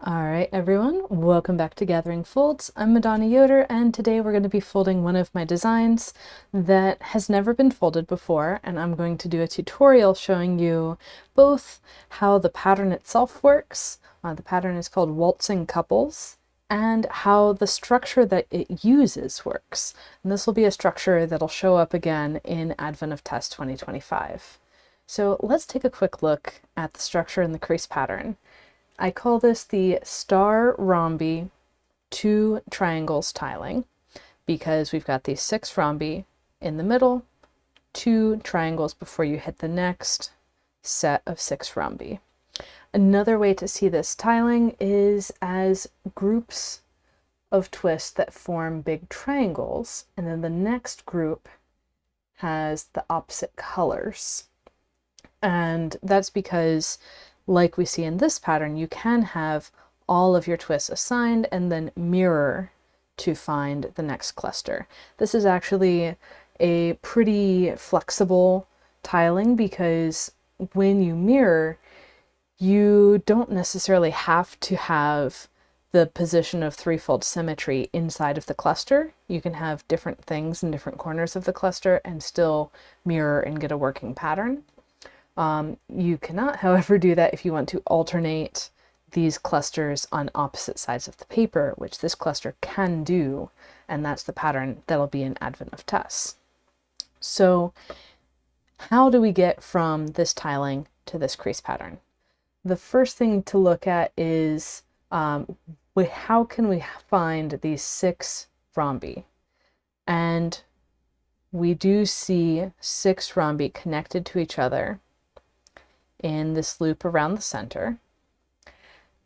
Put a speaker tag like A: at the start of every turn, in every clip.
A: All right, everyone, welcome back to Gathering Folds. I'm Madonna Yoder, and today we're going to be folding one of my designs that has never been folded before, and I'm going to do a tutorial showing you both how the pattern itself works, the pattern is called Waltzing Couples, and how the structure that it uses works. And this will be a structure that'll show up again in Advent of Tess 2025. So let's take a quick look at the structure and the crease pattern. I call this the star rhombi 2 triangles tiling because we've got these 6 rhombi in the middle, 2 triangles before you hit the next set of 6 rhombi. Another way to see this tiling is as groups of twists that form big triangles, and then the next group has the opposite colors. And that's because, like we see in this pattern, you can have all of your twists assigned and then mirror to find the next cluster. This is actually a pretty flexible tiling because when you mirror, you don't necessarily have to have the position of threefold symmetry inside of the cluster. You can have different things in different corners of the cluster and still mirror and get a working pattern. You cannot, however, do that if you want to alternate these clusters on opposite sides of the paper, which this cluster can do, and that's the pattern that'll be in Advent of Tess. So how do we get from this tiling to this crease pattern? The first thing to look at is how can we find these 6 rhombi? And we do see 6 rhombi connected to each other in this loop around the center.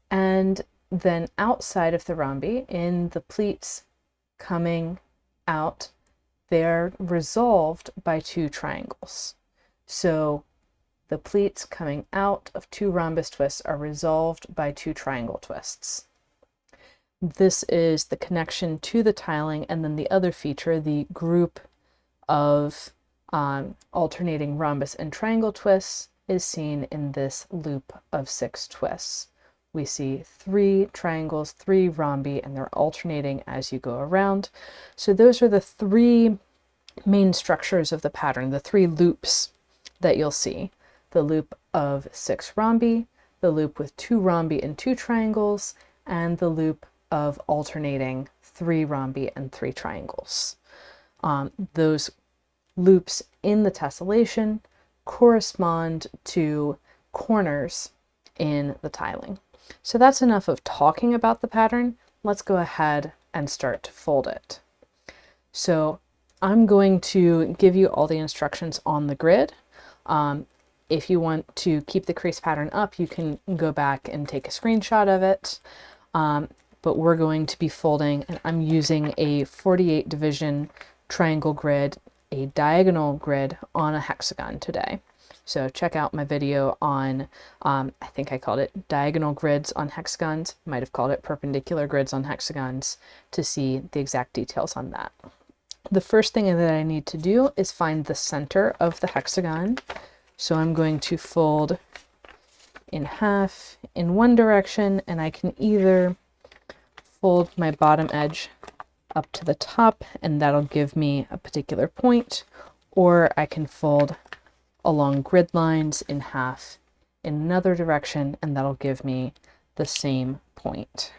A: And then outside of the rhombi, in the pleats coming out, they're resolved by 2 triangles. So the pleats coming out of 2 rhombus twists are resolved by 2 triangle twists. This is the connection to the tiling, and then the other feature, the group of alternating rhombus and triangle twists, is seen in this loop of 6 twists. We see 3 triangles, 3 rhombi, and they're alternating as you go around. So those are the 3 main structures of the pattern, the 3 loops that you'll see. The loop of 6 rhombi, the loop with 2 rhombi and 2 triangles, and the loop of alternating 3 rhombi and 3 triangles. Those loops in the tessellation correspond to corners in the tiling. So that's enough of talking about the pattern. Let's go ahead and start to fold it. So I'm going to give you all the instructions on the grid. If you want to keep the crease pattern up, you can go back and take a screenshot of it. But we're going to be folding, and I'm using a 48 division triangle grid, a diagonal grid on a hexagon today. So check out my video on, I think I called it diagonal grids on hexagons, might have called it perpendicular grids on hexagons, to see the exact details on that. The first thing that I need to do is find the center of the hexagon. So I'm going to fold in half in one direction, and I can either fold my bottom edge up to the top, and that'll give me a particular point, or I can fold along grid lines in half in another direction, and that'll give me the same point.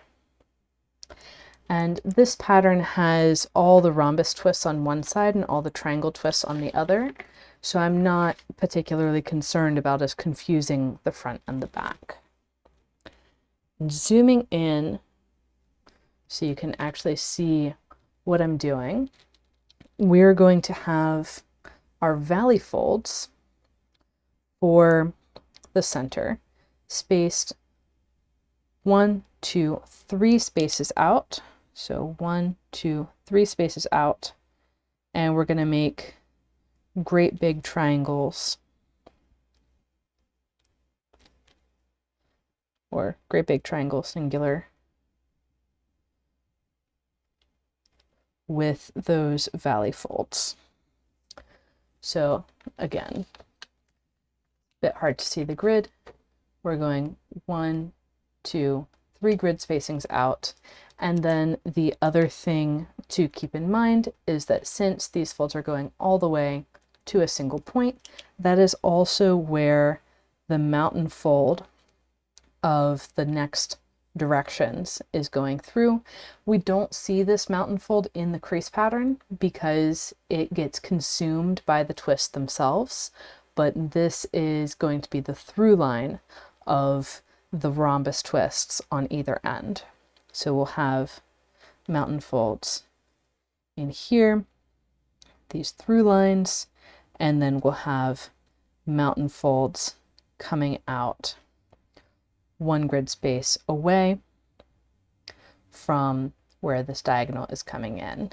A: And this pattern has all the rhombus twists on one side and all the triangle twists on the other, so I'm not particularly concerned about us confusing the front and the back. Zooming in so you can actually see what I'm doing, we're going to have our valley folds for the center spaced 1, 2, 3 spaces out. So 1, 2, 3 spaces out, and we're going to make great big triangles, or great big triangle singular, with those valley folds. So again, a bit hard to see the grid. We're going 1, 2, 3 grid spacings out. And then the other thing to keep in mind is that since these folds are going all the way to a single point, that is also where the mountain fold of the next directions is going through. We don't see this mountain fold in the crease pattern because it gets consumed by the twists themselves, but this is going to be the through line of the rhombus twists on either end. So we'll have mountain folds in here, these through lines, and then we'll have mountain folds coming out 1 grid space away from where this diagonal is coming in.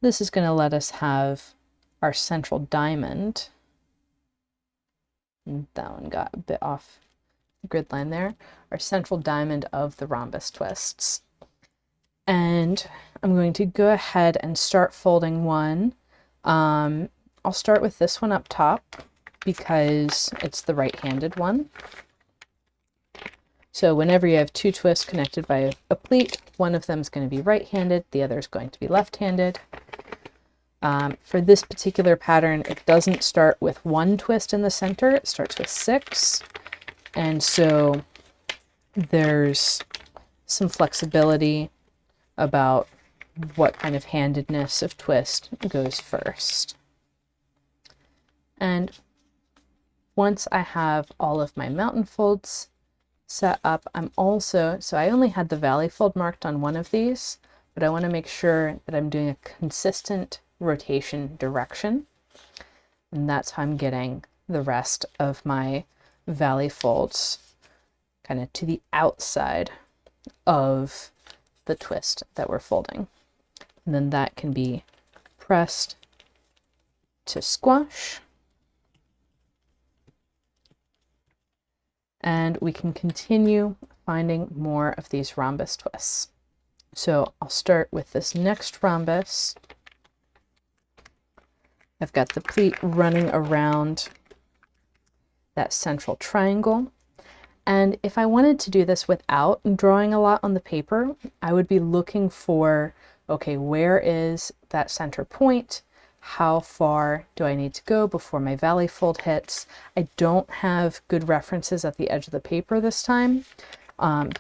A: This is going to let us have our central diamond. That one got a bit off the grid line there. Our central diamond of the rhombus twists. And I'm going to go ahead and start folding one. I'll start with this one up top because it's the right-handed one. So whenever you have 2 twists connected by a pleat, one of them is going to be right-handed, the other is going to be left-handed. For this particular pattern, it doesn't start with 1 twist in the center, it starts with 6. And so there's some flexibility about what kind of handedness of twist goes first. And once I have all of my mountain folds set up, so I only had the valley fold marked on one of these, but I want to make sure that I'm doing a consistent rotation direction. And that's how I'm getting the rest of my valley folds kind of to the outside of the twist that we're folding. And then that can be pressed to squash. And we can continue finding more of these rhombus twists. So I'll start with this next rhombus. I've got the pleat running around that central triangle. And if I wanted to do this without drawing a lot on the paper, I would be looking for, okay, where is that center point? How far do I need to go before my valley fold hits? I don't have good references at the edge of the paper this time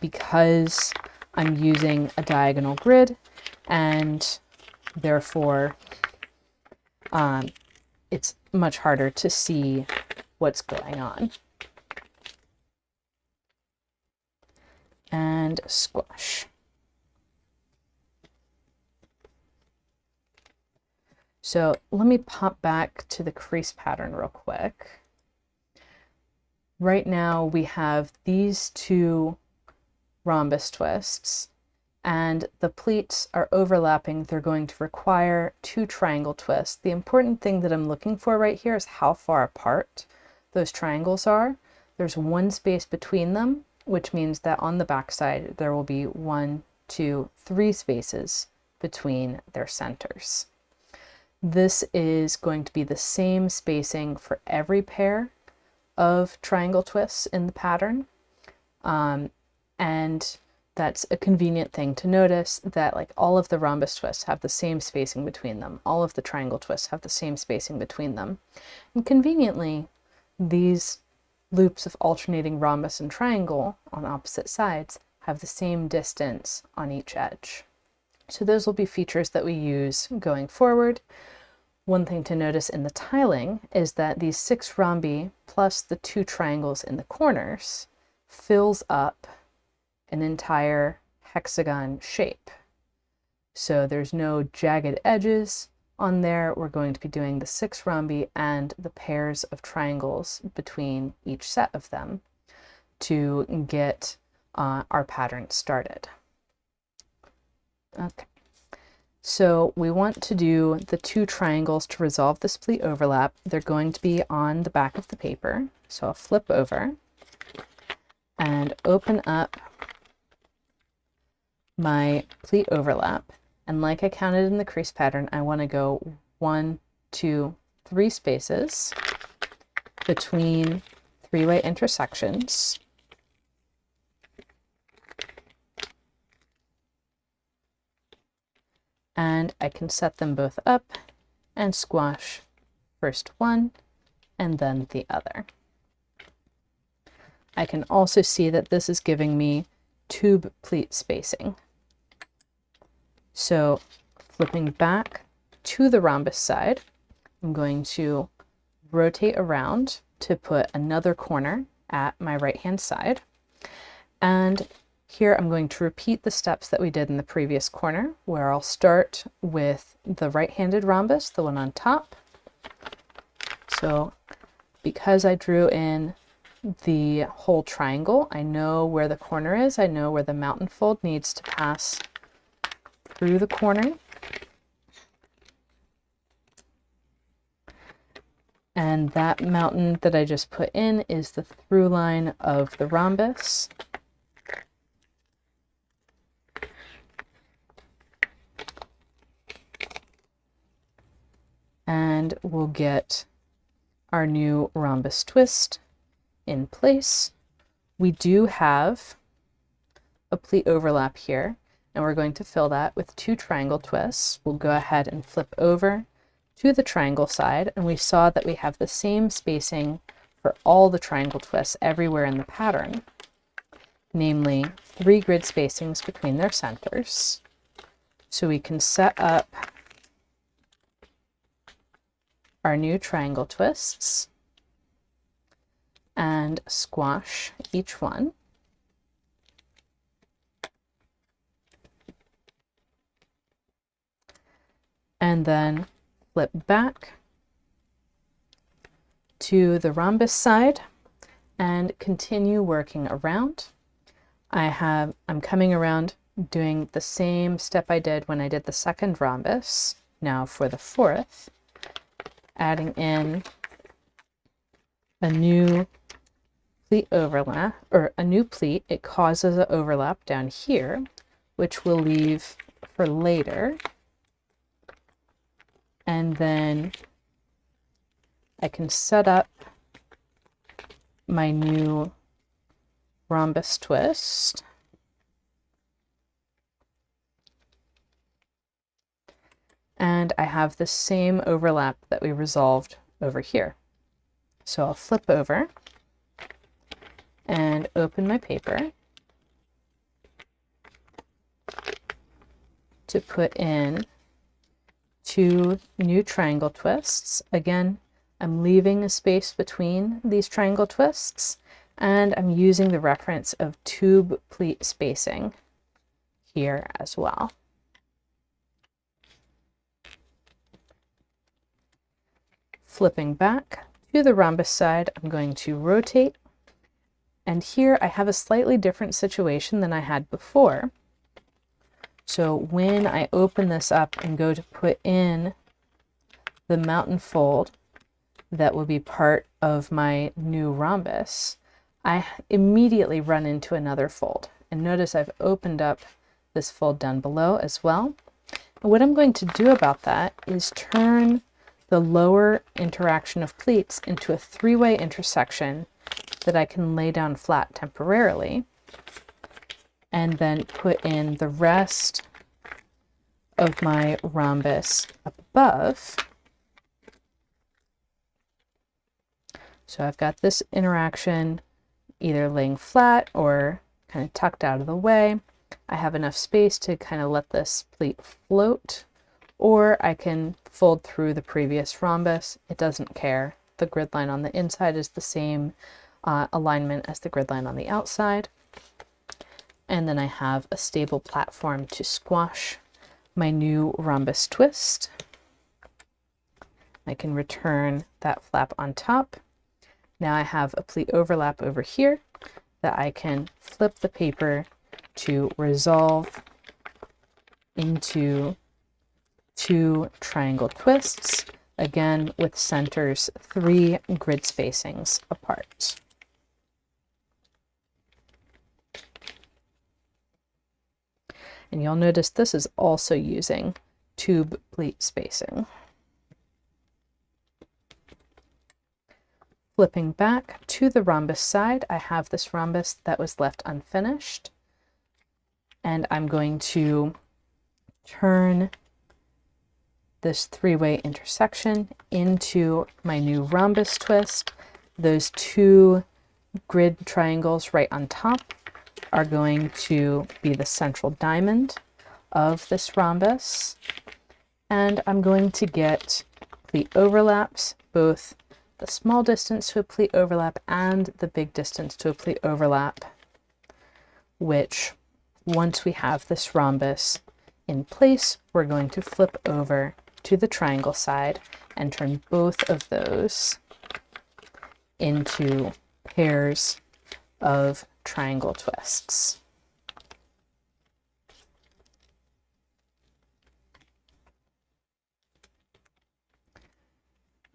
A: because I'm using a diagonal grid, and therefore it's much harder to see what's going on. And squash. So let me pop back to the crease pattern real quick. Right now we have these 2 rhombus twists, and the pleats are overlapping. They're going to require 2 triangle twists. The important thing that I'm looking for right here is how far apart those triangles are. There's 1 space between them, which means that on the back side there will be 1, 2, 3 spaces between their centers. This is going to be the same spacing for every pair of triangle twists in the pattern. And that's a convenient thing to notice, that like all of the rhombus twists have the same spacing between them. All of the triangle twists have the same spacing between them. And conveniently, these loops of alternating rhombus and triangle on opposite sides have the same distance on each edge. So those will be features that we use going forward. One thing to notice in the tiling is that these 6 rhombi plus the 2 triangles in the corners fills up an entire hexagon shape. So there's no jagged edges on there. We're going to be doing the 6 rhombi and the pairs of triangles between each set of them to get our pattern started. Okay. So we want to do the 2 triangles to resolve this pleat overlap. They're going to be on the back of the paper. So I'll flip over and open up my pleat overlap. And like I counted in the crease pattern, I want to go 1, 2, 3 spaces between 3-way intersections. and I can set them both up and squash first one and then the other. I can also see that this is giving me tube pleat spacing. So flipping back to the rhombus side, I'm going to rotate around to put another corner at my right-hand side. And here I'm going to repeat the steps that we did in the previous corner, where I'll start with the right-handed rhombus, the one on top. So because I drew in the whole triangle, I know where the corner is. I know where the mountain fold needs to pass through the corner. And that mountain that I just put in is the through line of the rhombus. And we'll get our new rhombus twist in place. We do have a pleat overlap here, and we're going to fill that with 2 triangle twists. We'll go ahead and flip over to the triangle side, and we saw that we have the same spacing for all the triangle twists everywhere in the pattern, namely 3 grid spacings between their centers. So we can set up our new triangle twists and squash each one. And then flip back to the rhombus side and continue working around. I'm coming around doing the same step I did when I did the second rhombus. Now for the fourth, adding in a new pleat overlap, or a new pleat. It causes an overlap down here, which we'll leave for later. And then I can set up my new rhombus twist. And I have the same overlap that we resolved over here. So I'll flip over and open my paper to put in 2 new triangle twists. Again, I'm leaving a space between these triangle twists, and I'm using the reference of tube pleat spacing here as well. Flipping back to the rhombus side, I'm going to rotate, and here I have a slightly different situation than I had before. So when I open this up and go to put in the mountain fold that will be part of my new rhombus, I immediately run into another fold. And notice I've opened up this fold down below as well. And what I'm going to do about that is turn the lower interaction of pleats into a 3-way intersection that I can lay down flat temporarily, and then put in the rest of my rhombus up above. So I've got this interaction either laying flat or kind of tucked out of the way. I have enough space to kind of let this pleat float, or I can fold through the previous rhombus. It doesn't care. The grid line on the inside is the same alignment as the grid line on the outside. And then I have a stable platform to squash my new rhombus twist. I can return that flap on top. Now I have a pleat overlap over here that I can flip the paper to resolve into 2 triangle twists, again with centers 3 grid spacings apart. And you'll notice this is also using tube pleat spacing. Flipping back to the rhombus side, I have this rhombus that was left unfinished, and I'm going to turn this three-way intersection into my new rhombus twist. Those two grid triangles right on top are going to be the central diamond of this rhombus. And I'm going to get pleat overlaps, both the small distance to a pleat overlap and the big distance to a pleat overlap, which once we have this rhombus in place, we're going to flip over to the triangle side and turn both of those into pairs of triangle twists.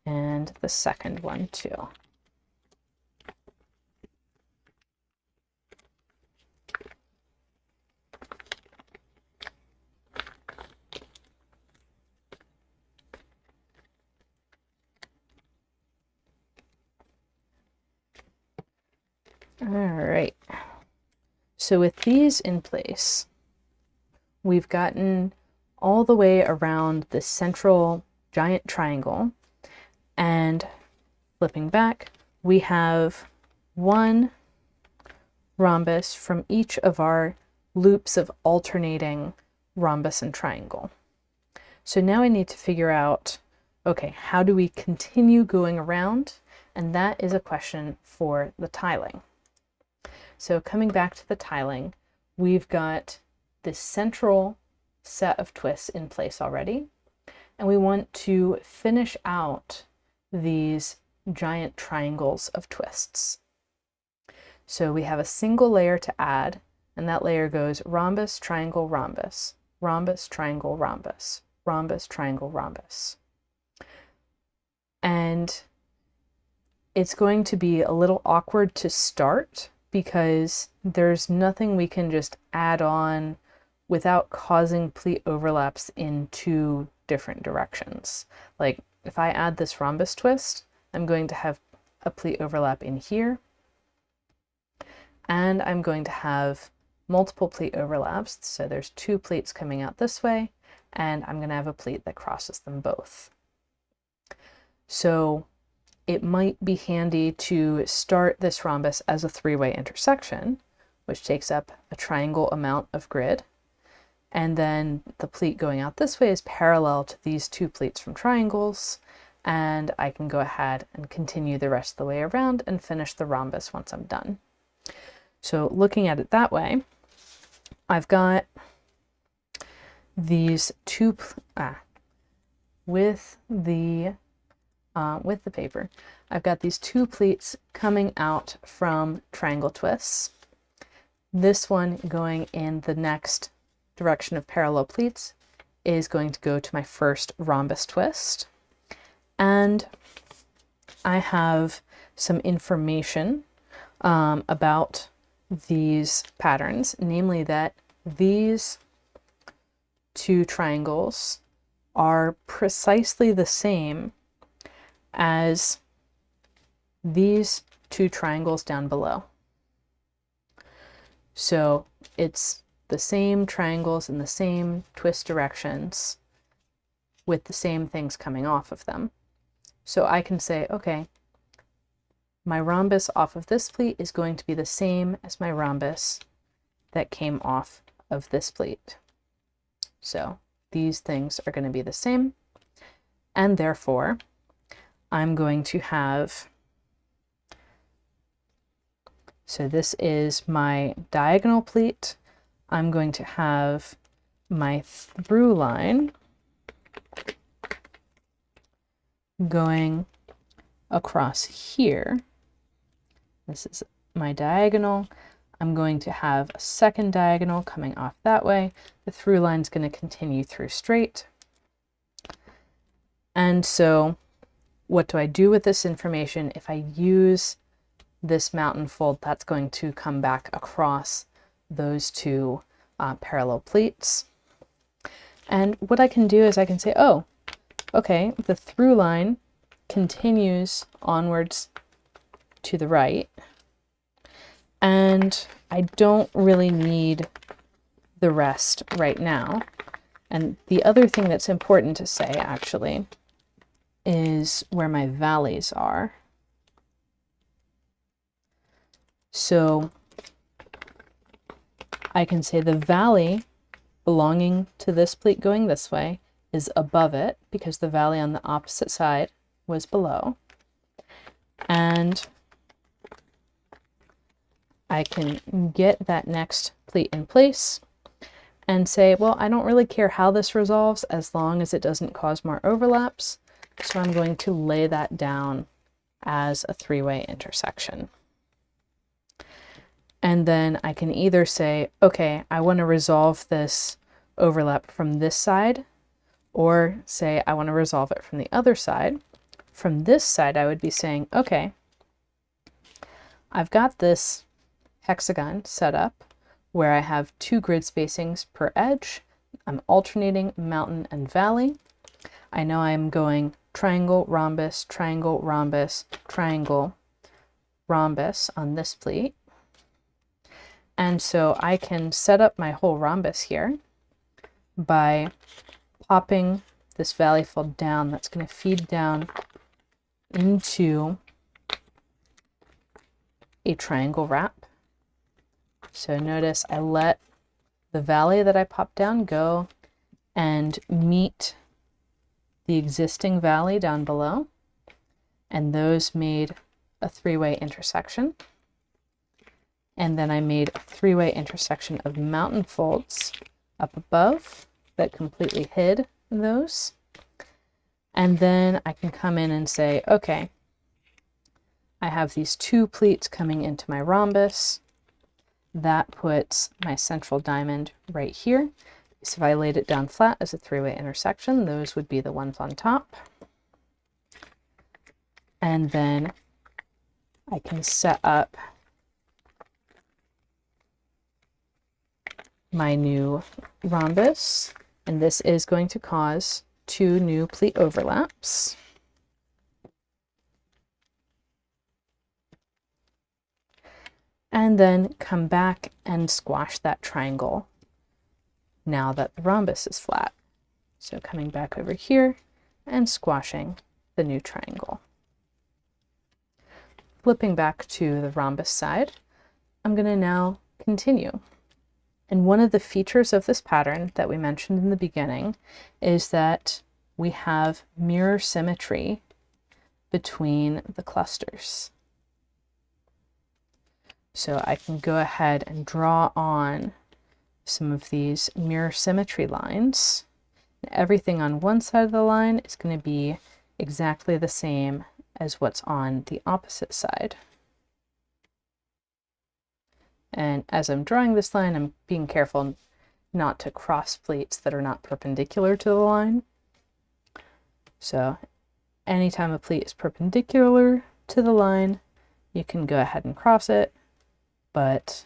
A: And the second one too. All right. So with these in place, we've gotten all the way around the central giant triangle. And flipping back, we have one rhombus from each of our loops of alternating rhombus and triangle. So now I need to figure out, okay, how do we continue going around? And that is a question for the tiling. So coming back to the tiling, we've got this central set of twists in place already, and we want to finish out these giant triangles of twists. So we have a single layer to add, and that layer goes rhombus, triangle, rhombus, rhombus, triangle, rhombus, rhombus, triangle, rhombus. And it's going to be a little awkward to start because there's nothing we can just add on without causing pleat overlaps in two different directions. Like if I add this rhombus twist, I'm going to have a pleat overlap in here, and I'm going to have multiple pleat overlaps. So there's two pleats coming out this way, and I'm going to have a pleat that crosses them both. So it might be handy to start this rhombus as a three-way intersection, which takes up a triangle amount of grid. And then the pleat going out this way is parallel to these two pleats from triangles, and I can go ahead and continue the rest of the way around and finish the rhombus once I'm done. So looking at it that way, I've got these two, with the paper, I've got these two pleats coming out from triangle twists. This one going in the next direction of parallel pleats is going to go to my first rhombus twist. And I have some information about these patterns, namely that these two triangles are precisely the same as these two triangles down below. So it's the same triangles in the same twist directions with the same things coming off of them. So I can say, okay, my rhombus off of this pleat is going to be the same as my rhombus that came off of this pleat. So these things are going to be the same, and therefore I'm going to have, so this is my diagonal pleat. I'm going to have my through line going across here. This is my diagonal. I'm going to have a second diagonal coming off that way. The through line is going to continue through straight. And so what do I do with this information? If I use this mountain fold, that's going to come back across those two parallel pleats. And what I can do is I can say, oh, okay, the through line continues onwards to the right, and I don't really need the rest right now. And the other thing that's important to say actually is where my valleys are. So I can say the valley belonging to this pleat going this way is above it because the valley on the opposite side was below. And I can get that next pleat in place and say, well, I don't really care how this resolves as long as it doesn't cause more overlaps. So I'm going to lay that down as a three-way intersection. And then I can either say, okay, I want to resolve this overlap from this side, or say I want to resolve it from the other side. From this side, I would be saying, okay, I've got this hexagon set up where I have 2 grid spacings per edge. I'm alternating mountain and valley. I know I'm going triangle, rhombus, triangle, rhombus, triangle, rhombus on this pleat. And so I can set up my whole rhombus here by popping this valley fold down. That's going to feed down into a triangle wrap. So notice I let the valley that I popped down go and meet the existing valley down below, and those made a three-way intersection. And then I made a three-way intersection of mountain folds up above that completely hid those. And then I can come in and say, okay, I have these 2 pleats coming into my rhombus. That puts my central diamond right here. So if I laid it down flat as a three-way intersection, those would be the ones on top. And then I can set up my new rhombus, and this is going to cause 2 new pleat overlaps. And then come back and squash that triangle now that the rhombus is flat. So coming back over here and squashing the new triangle. Flipping back to the rhombus side, I'm going to now continue. And one of the features of this pattern that we mentioned in the beginning is that we have mirror symmetry between the clusters. So I can go ahead and draw on some of these mirror symmetry lines. Everything on one side of the line is going to be exactly the same as what's on the opposite side. And as I'm drawing this line, I'm being careful not to cross pleats that are not perpendicular to the line. So anytime a pleat is perpendicular to the line, you can go ahead and cross it, but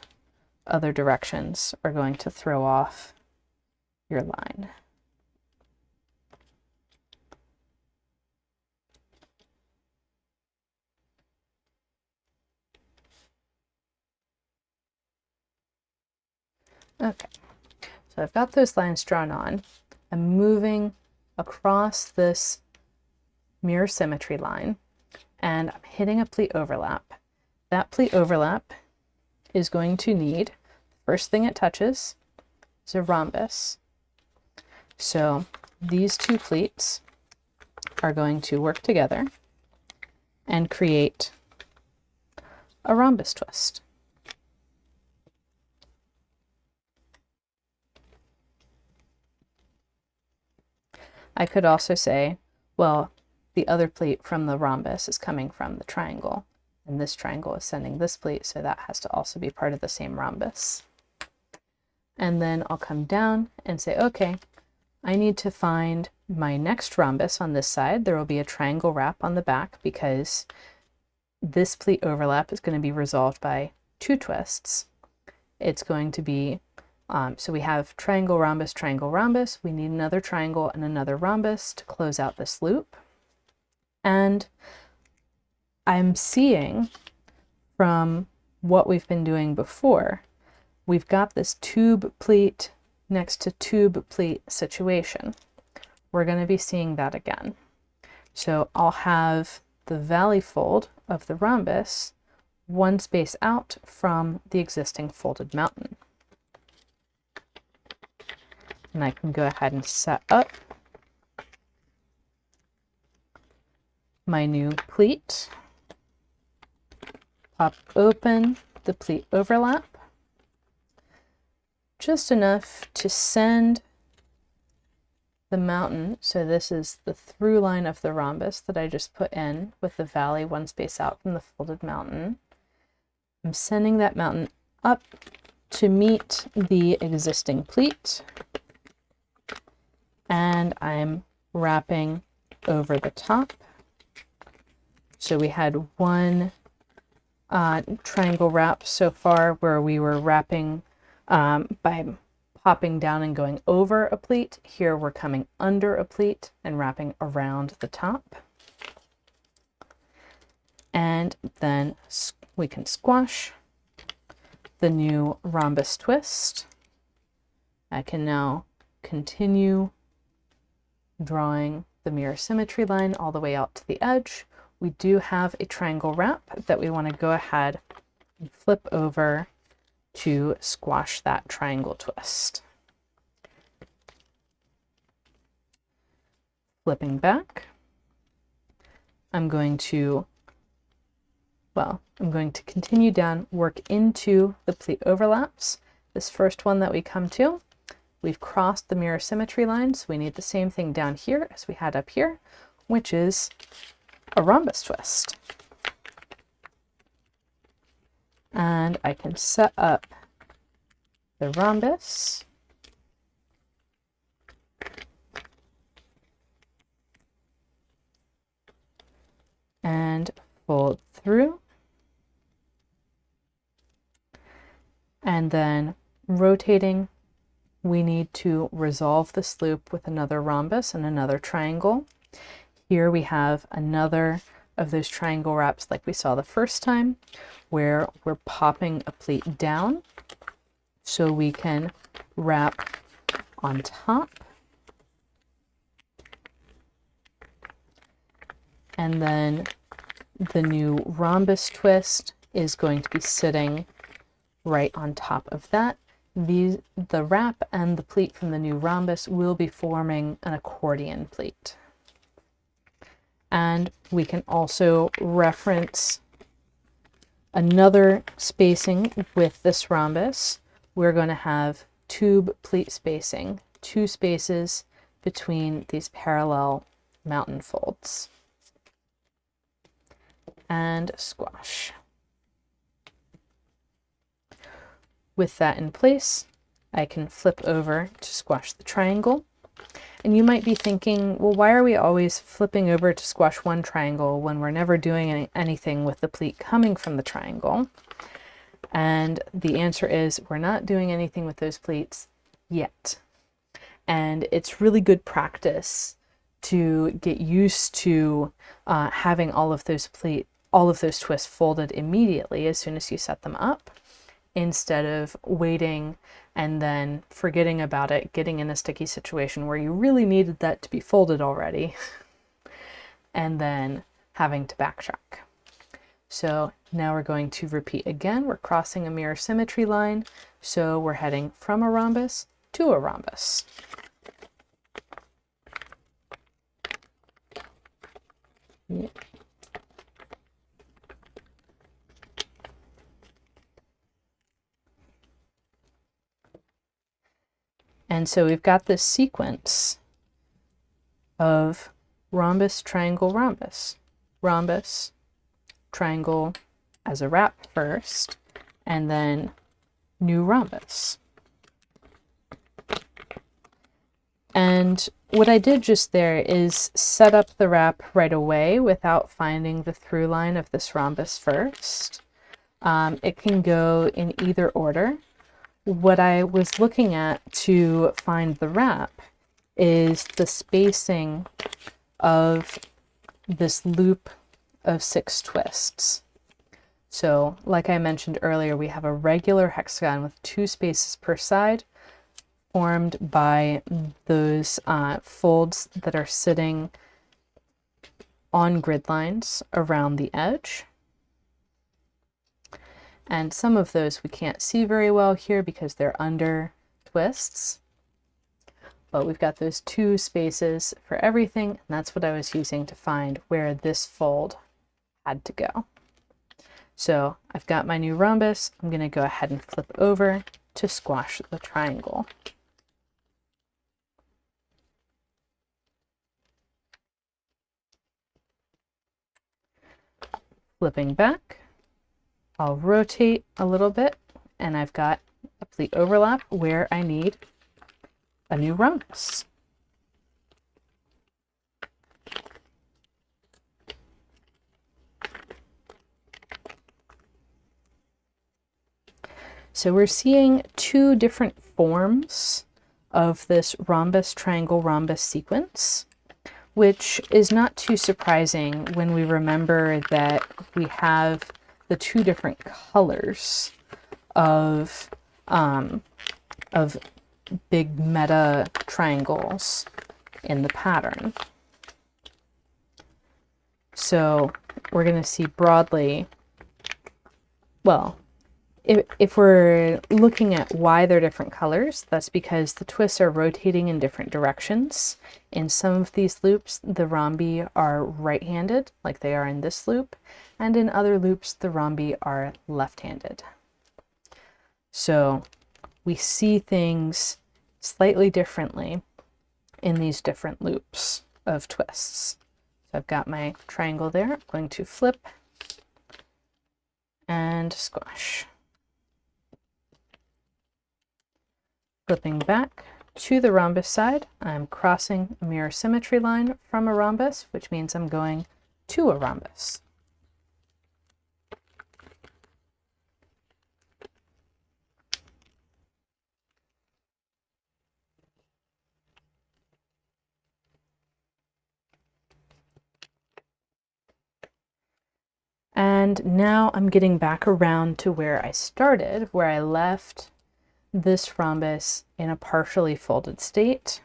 A: other directions are going to throw off your line. Okay, so I've got those lines drawn on. I'm moving across this mirror symmetry line, and I'm hitting a pleat overlap. That pleat overlap is going to need, the first thing it touches is a rhombus. So these 2 pleats are going to work together and create a rhombus twist. I could also say, well, the other pleat from the rhombus is coming from the triangle, and this triangle is sending this pleat, so that has to also be part of the same rhombus. And then I'll come down and say, okay, I need to find my next rhombus on this side. There will be a triangle wrap on the back because this pleat overlap is going to be resolved by 2 twists. It's going to be, so we have triangle, rhombus, triangle, rhombus. We need another triangle and another rhombus to close out this loop. And I'm seeing from what we've been doing before, we've got this tube pleat next to tube pleat situation. We're going to be seeing that again. So I'll have the valley fold of the rhombus one space out from the existing folded mountain. And I can go ahead and set up my new pleat, pop open the pleat overlap, just enough to send the mountain, so this is the through line of the rhombus that I just put in with the valley one space out from the folded mountain. I'm sending that mountain up to meet the existing pleat, and I'm wrapping over the top. So we had one triangle wrap so far where we were wrapping by popping down and going over a pleat. Here we're coming under a pleat and wrapping around the top. And then we can squash the new rhombus twist. I can now continue drawing the mirror symmetry line all the way out to the edge. We do have a triangle wrap that we want to go ahead and flip over to squash that triangle twist. Flipping back, I'm going to continue down, work into the pleat overlaps. This first one that we come to, we've crossed the mirror symmetry line, so we need the same thing down here as we had up here, which is a rhombus twist. And I can set up the rhombus and fold through, and then rotating, we need to resolve this loop with another rhombus and another triangle. Here we have another of those triangle wraps like we saw the first time, where we're popping a pleat down so we can wrap on top. And then the new rhombus twist is going to be sitting right on top of that. The wrap and the pleat from the new rhombus will be forming an accordion pleat. And we can also reference another spacing with this rhombus. We're going to have tube pleat spacing, 2 spaces between these parallel mountain folds. And squash. With that in place, I can flip over to squash the triangle. And you might be thinking, well, why are we always flipping over to squash one triangle when we're never doing anything with the pleat coming from the triangle? And the answer is we're not doing anything with those pleats yet. And it's really good practice to get used to having all of those twists folded immediately as soon as you set them up, instead of waiting and then forgetting about it, getting in a sticky situation where you really needed that to be folded already, and then having to backtrack. So now we're going to repeat again. We're crossing a mirror symmetry line, so we're heading from a rhombus to a rhombus. Yeah. And so we've got this sequence of rhombus, triangle, rhombus, rhombus, triangle as a wrap first, and then new rhombus. And what I did just there is set up the wrap right away without finding the through line of this rhombus first. It can go in either order. What I was looking at to find the wrap is the spacing of this loop of 6 twists. So like I mentioned earlier, we have a regular hexagon with 2 spaces per side. formed by those folds that are sitting on grid lines around the edge. And some of those we can't see very well here because they're under twists. But we've got those two spaces for everything, and that's what I was using to find where this fold had to go. So I've got my new rhombus. I'm going to go ahead and flip over to squash the triangle. Flipping back, I'll rotate a little bit, and I've got a pleat overlap where I need a new rhombus. So we're seeing two different forms of this rhombus, triangle, rhombus sequence, which is not too surprising when we remember that we have the two different colors of big meta triangles in the pattern. So we're going to see broadly, well, if we're looking at why they're different colors, that's because the twists are rotating in different directions. In some of these loops, the rhombi are right-handed, like they are in this loop, and in other loops, the rhombi are left-handed. So we see things slightly differently in these different loops of twists. So I've got my triangle there. I'm going to flip and squash. Flipping back to the rhombus side, I'm crossing a mirror symmetry line from a rhombus, which means I'm going to a rhombus. And now I'm getting back around to where I started, where I left this rhombus in a partially folded state,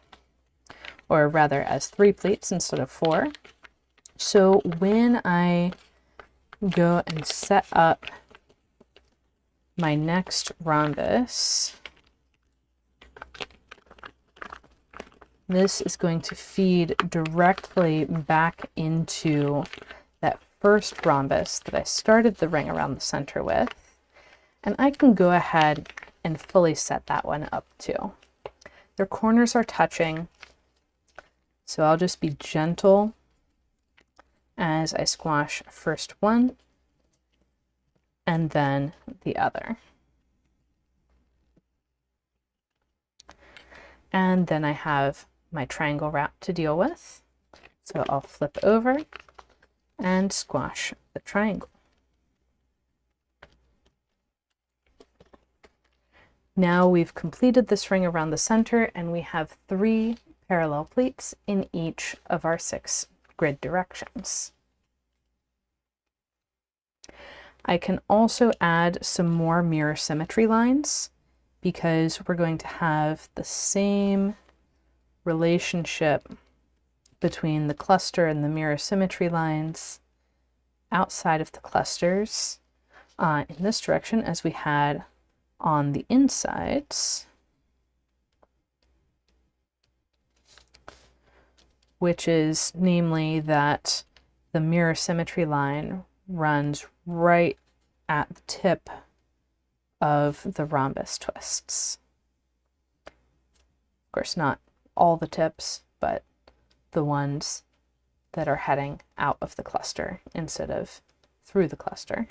A: or rather as 3 pleats instead of 4. So when I go and set up my next rhombus, this is going to feed directly back into that first rhombus that I started the ring around the center with, and I can go ahead and fully set that one up too. Their corners are touching, so I'll just be gentle as I squash first one and then the other. And then I have my triangle wrap to deal with, so I'll flip over and squash the triangle. Now we've completed this ring around the center, and we have 3 parallel pleats in each of our 6 grid directions. I can also add some more mirror symmetry lines because we're going to have the same relationship between the cluster and the mirror symmetry lines outside of the clusters in this direction as we had on the insides, which is namely that the mirror symmetry line runs right at the tip of the rhombus twists. Of course, not all the tips, but the ones that are heading out of the cluster instead of through the cluster.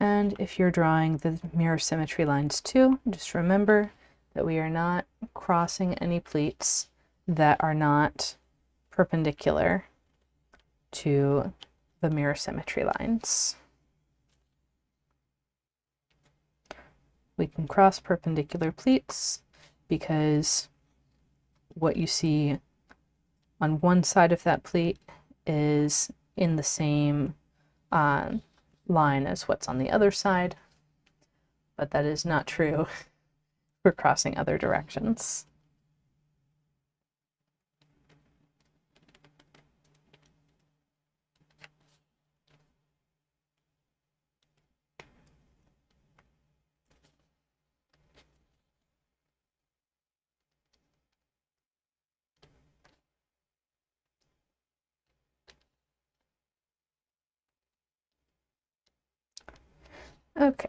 A: And if you're drawing the mirror symmetry lines too, just remember that we are not crossing any pleats that are not perpendicular to the mirror symmetry lines. We can cross perpendicular pleats because what you see on one side of that pleat is in the same line as what's on the other side, but that is not true for crossing other directions. Okay,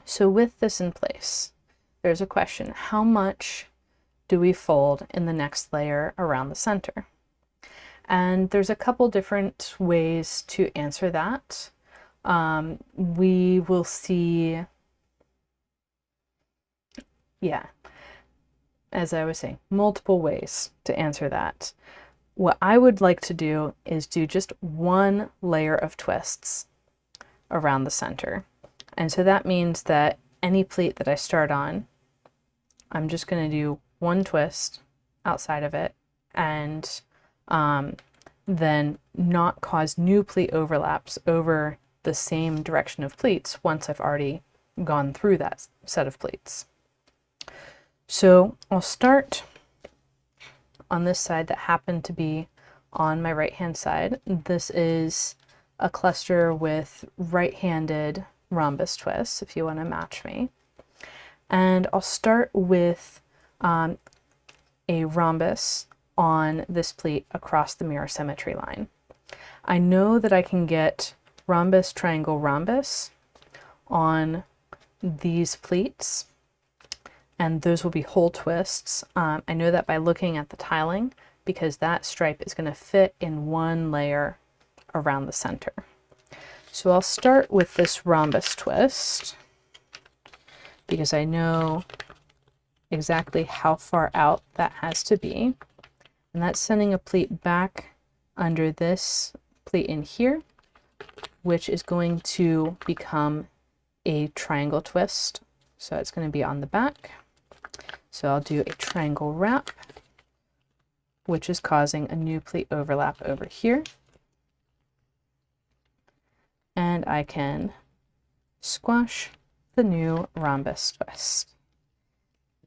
A: so with this in place, there's a question: how much do we fold in the next layer around the center? And there's a couple different ways to answer that. We will see, yeah, as I was saying, multiple ways to answer that. What I would like to do is do just one layer of twists around the center. And so that means that any pleat that I start on, I'm just going to do one twist outside of it, and then not cause new pleat overlaps over the same direction of pleats once I've already gone through that set of pleats. So I'll start on this side that happened to be on my right hand side. This is a cluster with right-handed rhombus twists, if you want to match me. And I'll start with a rhombus on this pleat across the mirror symmetry line. I know that I can get rhombus, triangle, rhombus on these pleats, and those will be whole twists. I know that by looking at the tiling, because that stripe is going to fit in one layer around the center. So I'll start with this rhombus twist because I know exactly how far out that has to be. And that's sending a pleat back under this pleat in here, which is going to become a triangle twist. So it's going to be on the back. So I'll do a triangle wrap, which is causing a new pleat overlap over here. And I can squash the new rhombus twist.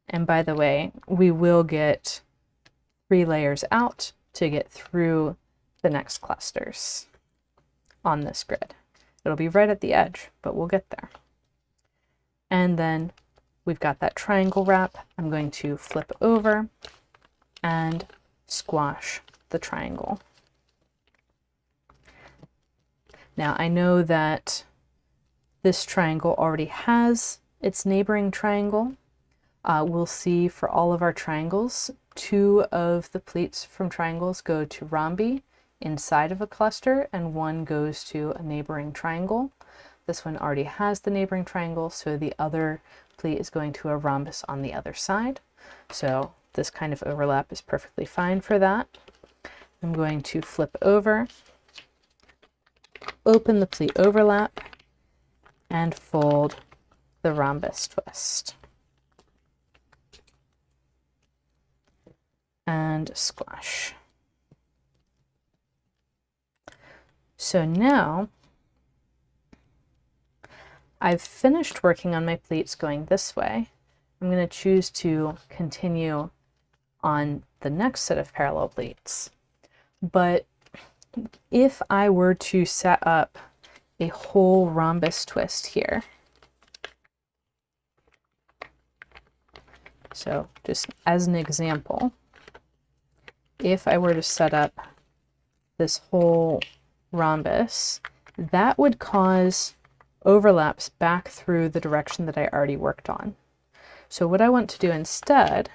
A: And by the way, we will get 3 layers out to get through the next clusters on this grid. It'll be right at the edge, but we'll get there. And then we've got that triangle wrap. I'm going to flip over and squash the triangle. Now I know that this triangle already has its neighboring triangle. We'll see for all of our triangles, 2 of the pleats from triangles go to rhombi inside of a cluster, and 1 goes to a neighboring triangle. This one already has the neighboring triangle, so the other pleat is going to a rhombus on the other side. So this kind of overlap is perfectly fine for that. I'm going to flip over, open the pleat overlap, and fold the rhombus twist. And squash. So now I've finished working on my pleats going this way. I'm going to choose to continue on the next set of parallel pleats. But if I were to set up a whole rhombus twist here, so just as an example, if I were to set up this whole rhombus, that would cause overlaps back through the direction that I already worked on. So what I want to do instead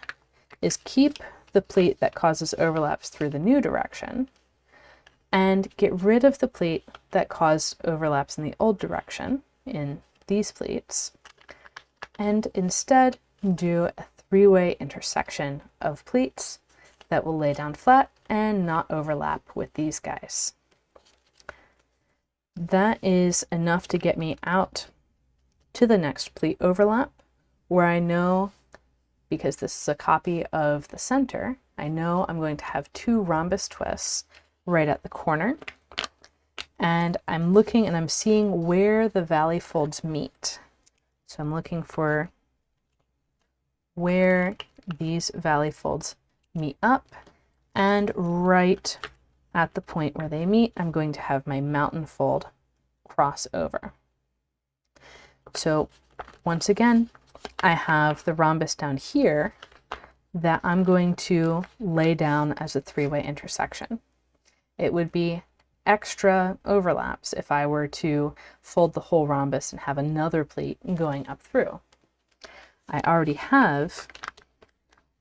A: is keep the pleat that causes overlaps through the new direction and get rid of the pleat that caused overlaps in the old direction in these pleats, and instead do a 3-way intersection of pleats that will lay down flat and not overlap with these guys. That is enough to get me out to the next pleat overlap, where I know, because this is a copy of the center, I know I'm going to have 2 rhombus twists right at the corner. And I'm looking and I'm seeing where the valley folds meet. So I'm looking for where these valley folds meet up, and right at the point where they meet, I'm going to have my mountain fold cross over. So once again, I have the rhombus down here that I'm going to lay down as a three-way intersection. It would be extra overlaps if I were to fold the whole rhombus and have another pleat going up through. I already have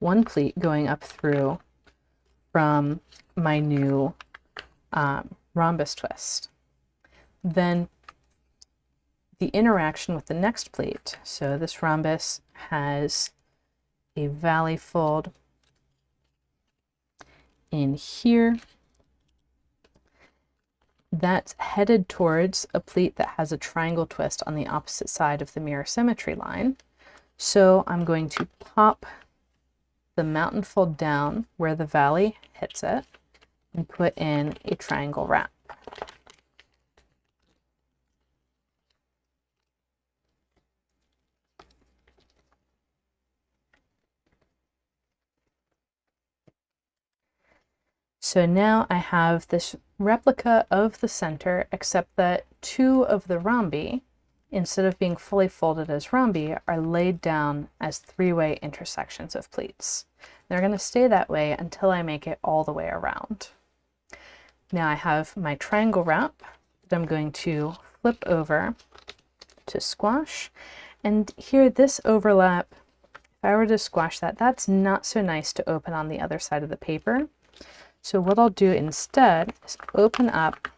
A: one pleat going up through from my new rhombus twist. Then the interaction with the next pleat, so this rhombus has a valley fold in here. That's headed towards a pleat that has a triangle twist on the opposite side of the mirror symmetry line. So I'm going to pop the mountain fold down where the valley hits it and put in a triangle wrap. So now I have this replica of the center, except that two of the rhombi, instead of being fully folded as rhombi, are laid down as three-way intersections of pleats. They're going to stay that way until I make it all the way around. Now I have my triangle wrap that I'm going to flip over to squash. And here, this overlap, if I were to squash that, that's not so nice to open on the other side of the paper. So what I'll do instead is open up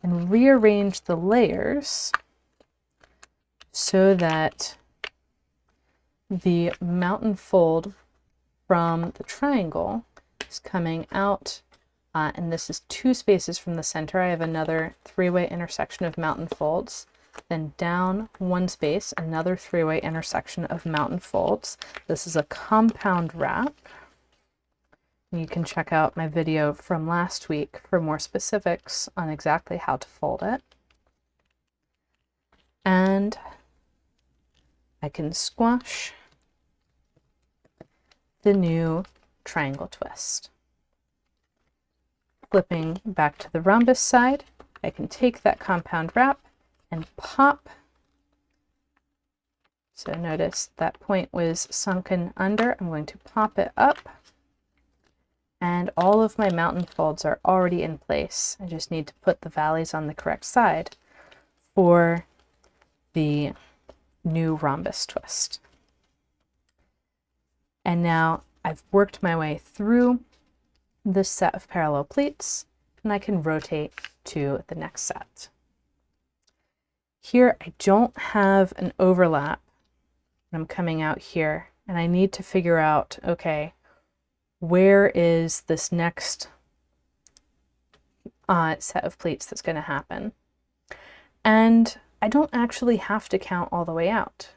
A: and rearrange the layers so that the mountain fold from the triangle is coming out, and this is 2 spaces from the center. I have another three-way intersection of mountain folds, then down 1 space, another three-way intersection of mountain folds. This is a compound wrap. You can check out my video from last week for more specifics on exactly how to fold it. And I can squash the new triangle twist. Flipping back to the rhombus side, I can take that compound wrap and pop. So notice that point was sunken under. I'm going to pop it up. And all of my mountain folds are already in place. I just need to put the valleys on the correct side for the new rhombus twist. And now I've worked my way through this set of parallel pleats, and I can rotate to the next set. Here I don't have an overlap. I'm coming out here, and I need to figure out, okay, where is this next set of pleats that's going to happen? And I don't actually have to count all the way out.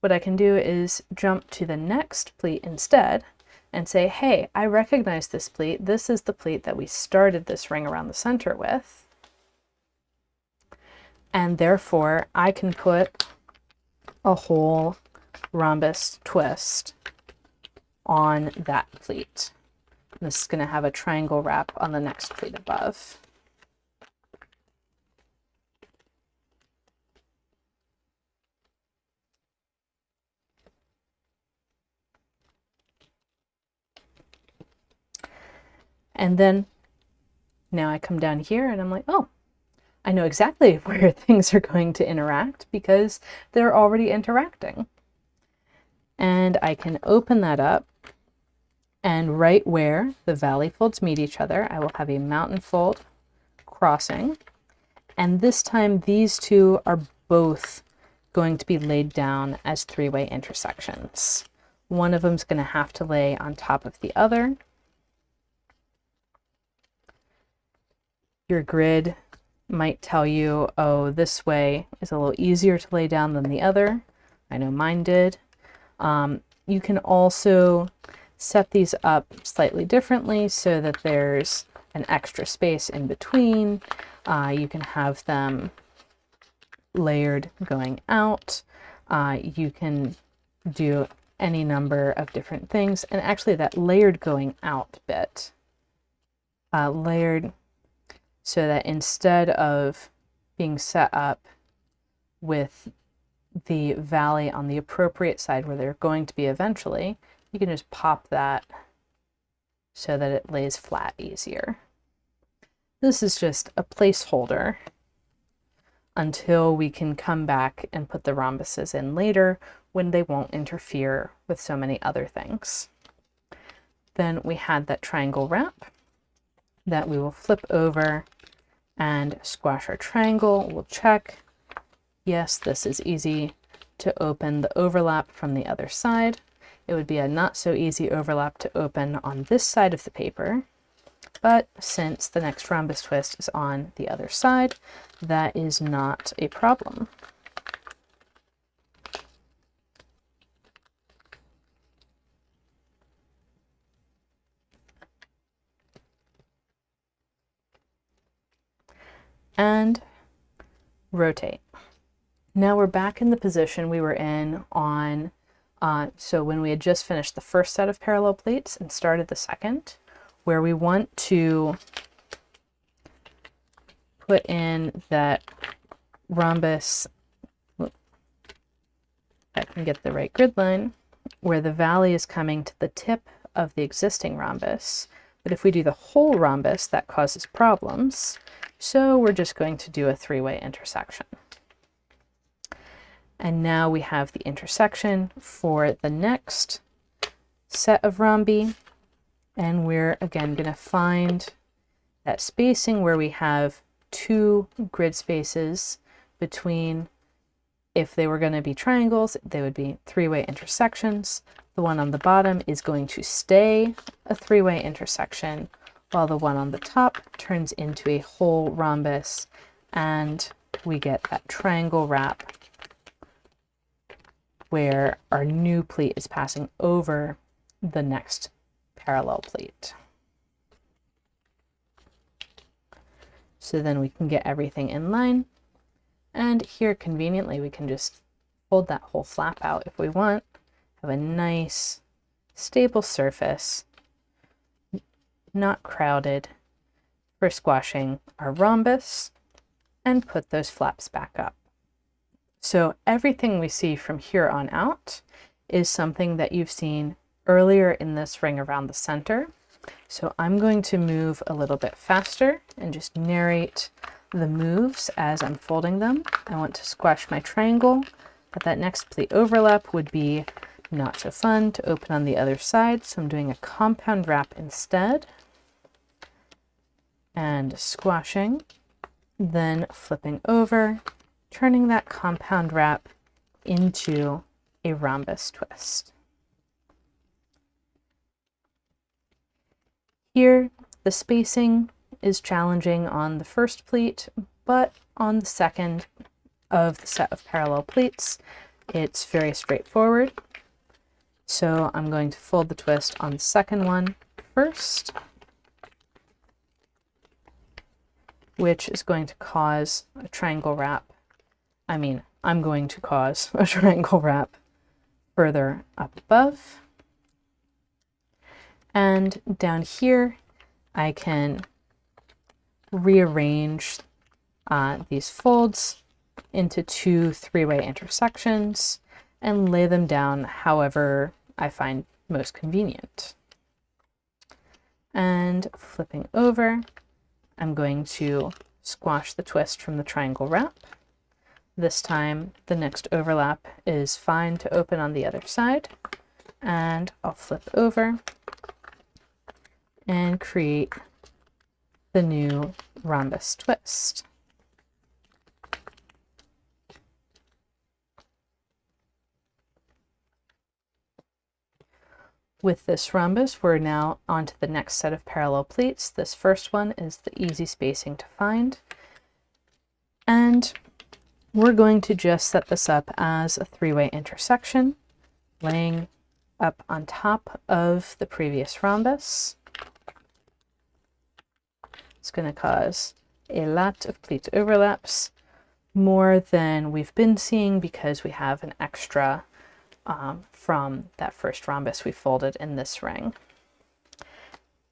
A: What I can do is jump to the next pleat instead and say, hey, I recognize this pleat. This is the pleat that we started this ring around the center with. And therefore, I can put a whole rhombus twist on that pleat. This is going to have a triangle wrap on the next pleat above. And then now I come down here and I'm like, oh, I know exactly where things are going to interact because they're already interacting. And I can open that up, and right where the valley folds meet each other, I will have a mountain fold crossing. And this time these two are both going to be laid down as three-way intersections. One of them is going to have to lay on top of the other. Your grid might tell you, oh, this way is a little easier to lay down than the other. I know mine did. You can also set these up slightly differently so that there's an extra space in between. You can have them layered going out. You can do any number of different things. And actually that layered going out bit, layered so that instead of being set up with the valley on the appropriate side where they're going to be eventually, you can just pop that so that it lays flat easier. This is just a placeholder until we can come back and put the rhombuses in later when they won't interfere with so many other things. Then we had that triangle wrap that we will flip over and squash our triangle. We'll check. Yes, this is easy to open the overlap from the other side. It would be a not so easy overlap to open on this side of the paper, but since the next rhombus twist is on the other side, that is not a problem. And rotate. Now we're back in the position we were in on, so when we had just finished the first set of parallel pleats and started the second, where we want to put in that rhombus, if I can get the right grid line, where the valley is coming to the tip of the existing rhombus. But if we do the whole rhombus, that causes problems. So we're just going to do a three-way intersection. And now we have the intersection for the next set of rhombi. And we're again going to find that spacing where we have two grid spaces between, if they were going to be triangles, they would be three-way intersections. The one on the bottom is going to stay a three-way intersection, while the one on the top turns into a whole rhombus, and we get that triangle wrap where our new pleat is passing over the next parallel pleat. So then we can get everything in line, and here conveniently we can just fold that whole flap out if we want, have a nice stable surface, not crowded, for squashing our rhombus, and put those flaps back up. So everything we see from here on out is something that you've seen earlier in this ring around the center. So I'm going to move a little bit faster and just narrate the moves as I'm folding them. I want to squash my triangle, but that next pleat overlap would be not so fun to open on the other side. So I'm doing a compound wrap instead and squashing, then flipping over, turning that compound wrap into a rhombus twist. Here, the spacing is challenging on the first pleat, but on the second of the set of parallel pleats, it's very straightforward. So I'm going to fold the twist on the second one first, which is going to cause a triangle wrap. I'm going to cause a triangle wrap further up above. And down here, I can rearrange these folds into two three-way intersections and lay them down however I find most convenient. And flipping over, I'm going to squash the twist from the triangle wrap. This time, the next overlap is fine to open on the other side, and I'll flip over and create the new rhombus twist. With this rhombus, we're now on to the next set of parallel pleats. This first one is the easy spacing to find. And we're going to just set this up as a three-way intersection, laying up on top of the previous rhombus. It's going to cause a lot of pleat overlaps, more than we've been seeing because we have an extra from that first rhombus we folded in this ring.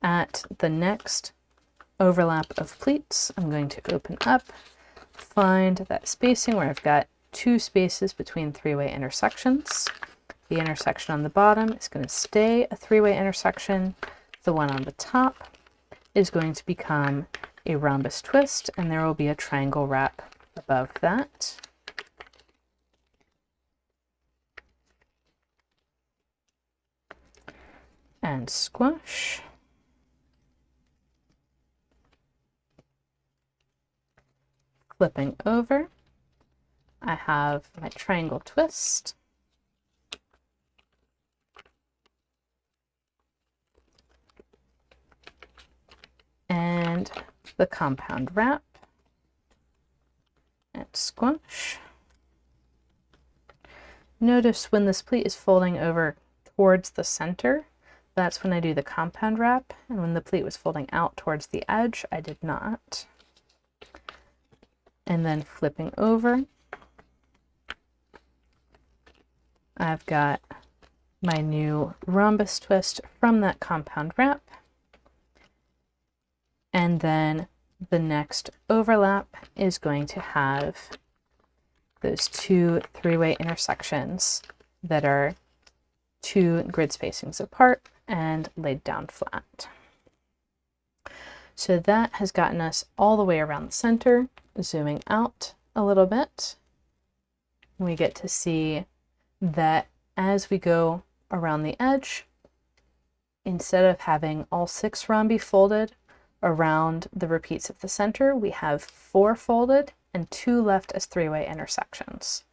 A: At the next overlap of pleats, I'm going to open up, find that spacing where I've got 2 spaces between 3-way intersections. The intersection on the bottom is going to stay a 3-way intersection. The one on the top is going to become a rhombus twist, and there will be a triangle wrap above that. And squash. Flipping over, I have my triangle twist. And the compound wrap. And squash. Notice when this pleat is folding over towards the center, that's when I do the compound wrap, and when the pleat was folding out towards the edge, I did not. And then flipping over, I've got my new rhombus twist from that compound wrap. And then the next overlap is going to have those 2 3-way intersections that are 2 grid spacings apart and laid down flat. So that has gotten us all the way around the center. Zooming out a little bit, we get to see that as we go around the edge, instead of having all 6 rhombi folded around the repeats of the center, we have 4 folded and 2 left as 3-way intersections.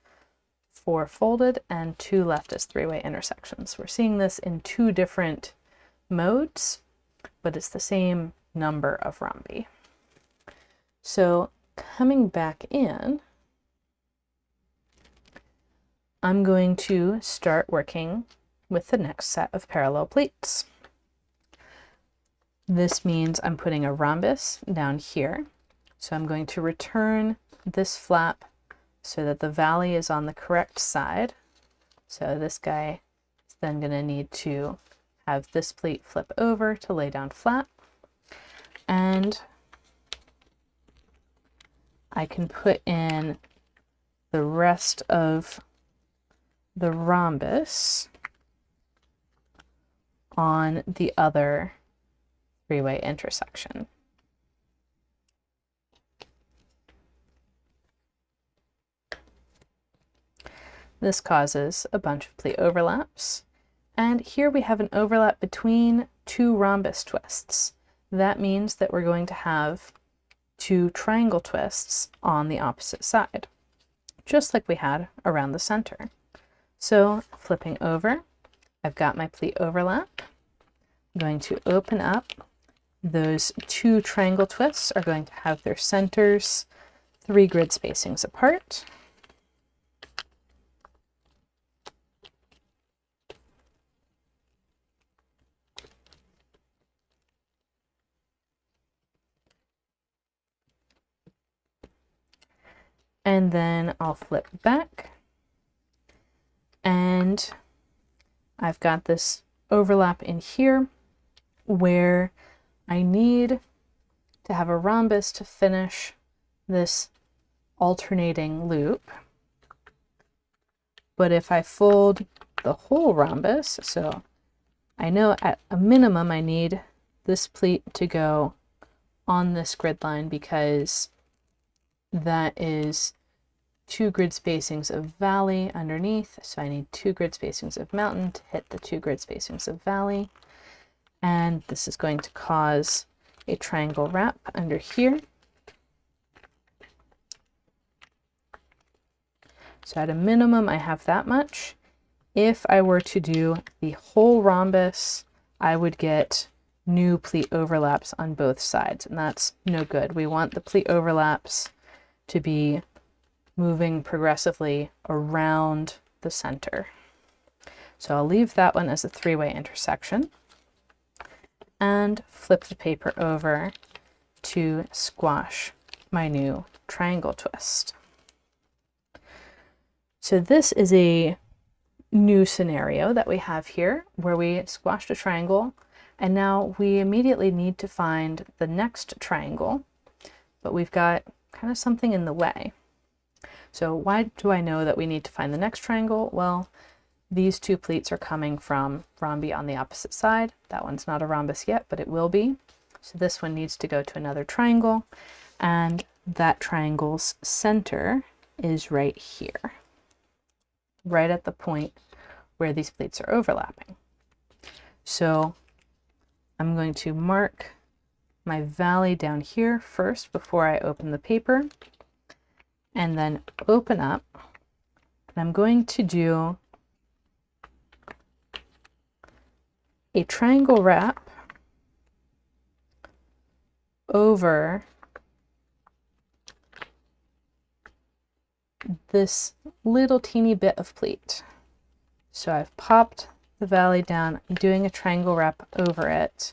A: 4 folded and 2 left as 3-way intersections. We're seeing this in 2 different modes, but it's the same number of rhombi. So coming back in, I'm going to start working with the next set of parallel pleats. This means I'm putting a rhombus down here. So I'm going to return this flap so that the valley is on the correct side. So this guy is then going to need to have this pleat flip over to lay down flat. And I can put in the rest of the rhombus on the other 3-way intersection. This causes a bunch of pleat overlaps, and here we have an overlap between 2 rhombus twists. That means that we're going to have 2 triangle twists on the opposite side, just like we had around the center. So flipping over, I've got my pleat overlap. I'm going to open up. Those 2 triangle twists are going to have their centers 3 grid spacings apart. And then I'll flip back, and I've got this overlap in here where I need to have a rhombus to finish this alternating loop. But if I fold the whole rhombus, so I know at a minimum I need this pleat to go on this grid line because that is 2 grid spacings of valley underneath. So I need 2 grid spacings of mountain to hit the 2 grid spacings of valley. And this is going to cause a triangle wrap under here. So at a minimum, I have that much. If I were to do the whole rhombus, I would get new pleat overlaps on both sides, and that's no good. We want the pleat overlaps to be moving progressively around the center. So I'll leave that one as a 3-way intersection and flip the paper over to squash my new triangle twist. So this is a new scenario that we have here where we squashed a triangle, and now we immediately need to find the next triangle, but we've got kind of something in the way. So why do I know that we need to find the next triangle? Well, these two pleats are coming from rhombi on the opposite side. That one's not a rhombus yet, but it will be. So this one needs to go to another triangle, and that triangle's center is right here, right at the point where these pleats are overlapping. So I'm going to mark my valley down here first before I open the paper, and then open up, and I'm going to do a triangle wrap over this little teeny bit of pleat. So I've popped the valley down, I'm doing a triangle wrap over it.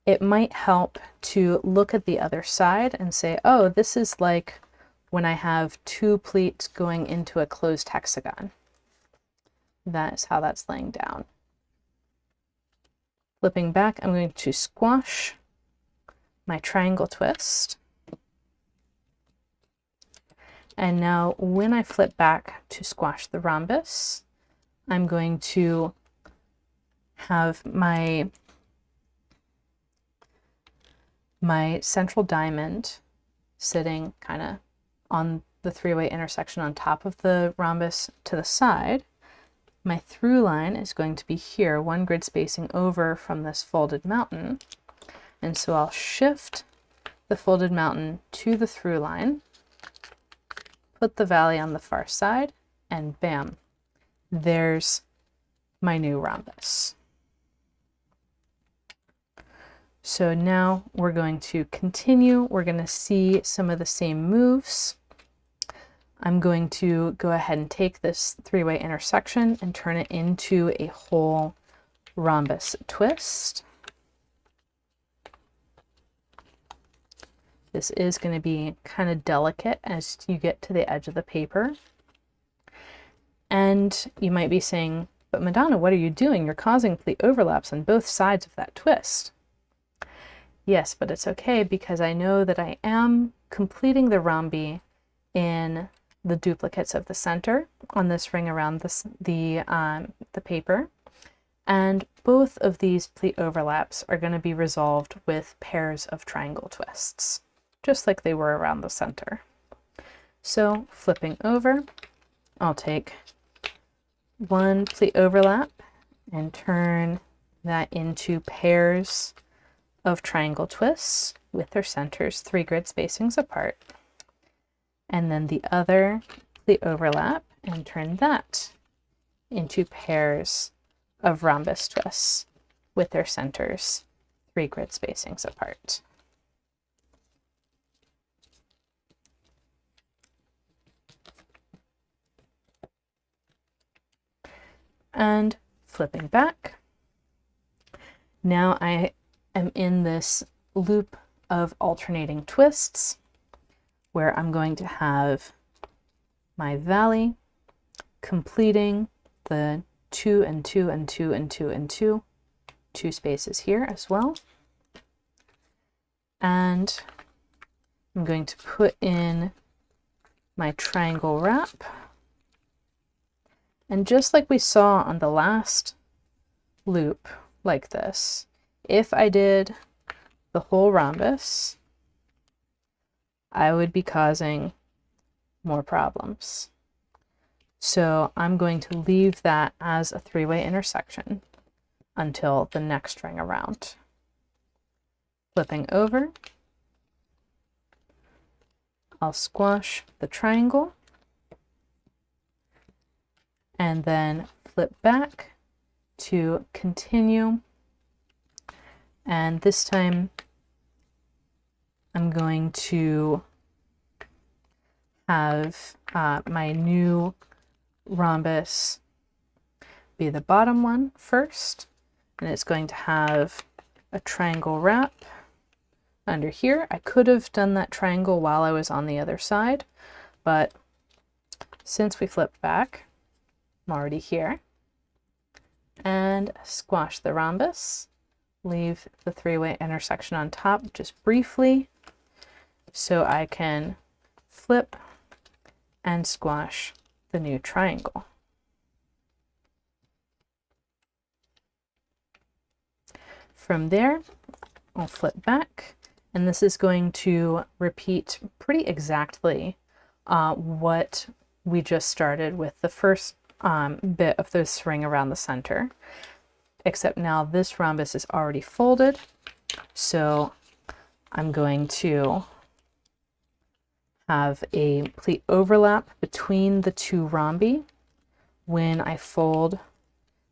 A: It might help to look at the other side and say, oh, this is like when I have two pleats going into a closed hexagon. That is how that's laying down. Flipping back, I'm going to squash my triangle twist. And now when I flip back to squash the rhombus, I'm going to have my central diamond sitting kind of on the three-way intersection on top of the rhombus to the side. My through line is going to be here, one grid spacing over from this folded mountain. And so I'll shift the folded mountain to the through line, put the valley on the far side, and bam, there's my new rhombus. So now we're going to continue. We're going to see some of the same moves. I'm going to go ahead and take this three-way intersection and turn it into a whole rhombus twist. This is going to be kind of delicate as you get to the edge of the paper. And you might be saying, but Madonna, what are you doing? You're causing pleat overlaps on both sides of that twist. Yes, but it's okay because I know that I am completing the rhombi in the duplicates of the center on this ring around the paper. And both of these pleat overlaps are going to be resolved with pairs of triangle twists, just like they were around the center. So flipping over, I'll take one pleat overlap and turn that into pairs of triangle twists with their centers 3 grid spacings apart. And then the other pleat overlap and turn that into pairs of rhombus twists with their centers 3 grid spacings apart. And flipping back, now I am in this loop of alternating twists where I'm going to have my valley completing the 2 and 2 and 2 and 2 and 2 spaces here as well. And I'm going to put in my triangle wrap. And just like we saw on the last loop, like this, if I did the whole rhombus, I would be causing more problems. So I'm going to leave that as a 3-way intersection until the next ring around. Flipping over, I'll squash the triangle and then flip back to continue. And this time I'm going to have my new rhombus be the bottom one first, and it's going to have a triangle wrap under here. I could have done that triangle while I was on the other side, but since we flipped back, I'm already here. And squash the rhombus, leave the three-way intersection on top just briefly so I can flip and squash the new triangle. From there, I'll flip back, and this is going to repeat pretty exactly what we just started with the first bit of this ring around the center, except now this rhombus is already folded. So I'm going to have a pleat overlap between the two rhombi when I fold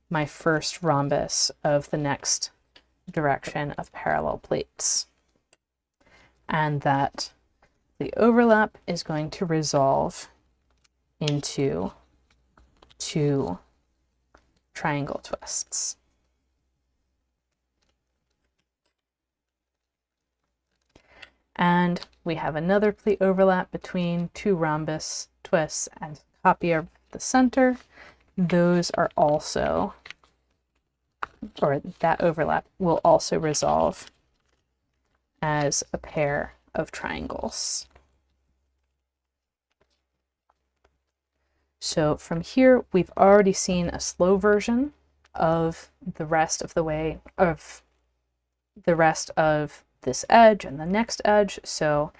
A: my first rhombus of the next direction of parallel plates. And that the overlap is going to resolve into 2 triangle twists. And we have another pleat overlap between 2 rhombus twists and copy of the center. Those are also, or that overlap will also resolve as a pair of triangles. So from here, we've already seen a slow version of the rest of the way of the rest of this edge and the next edge. So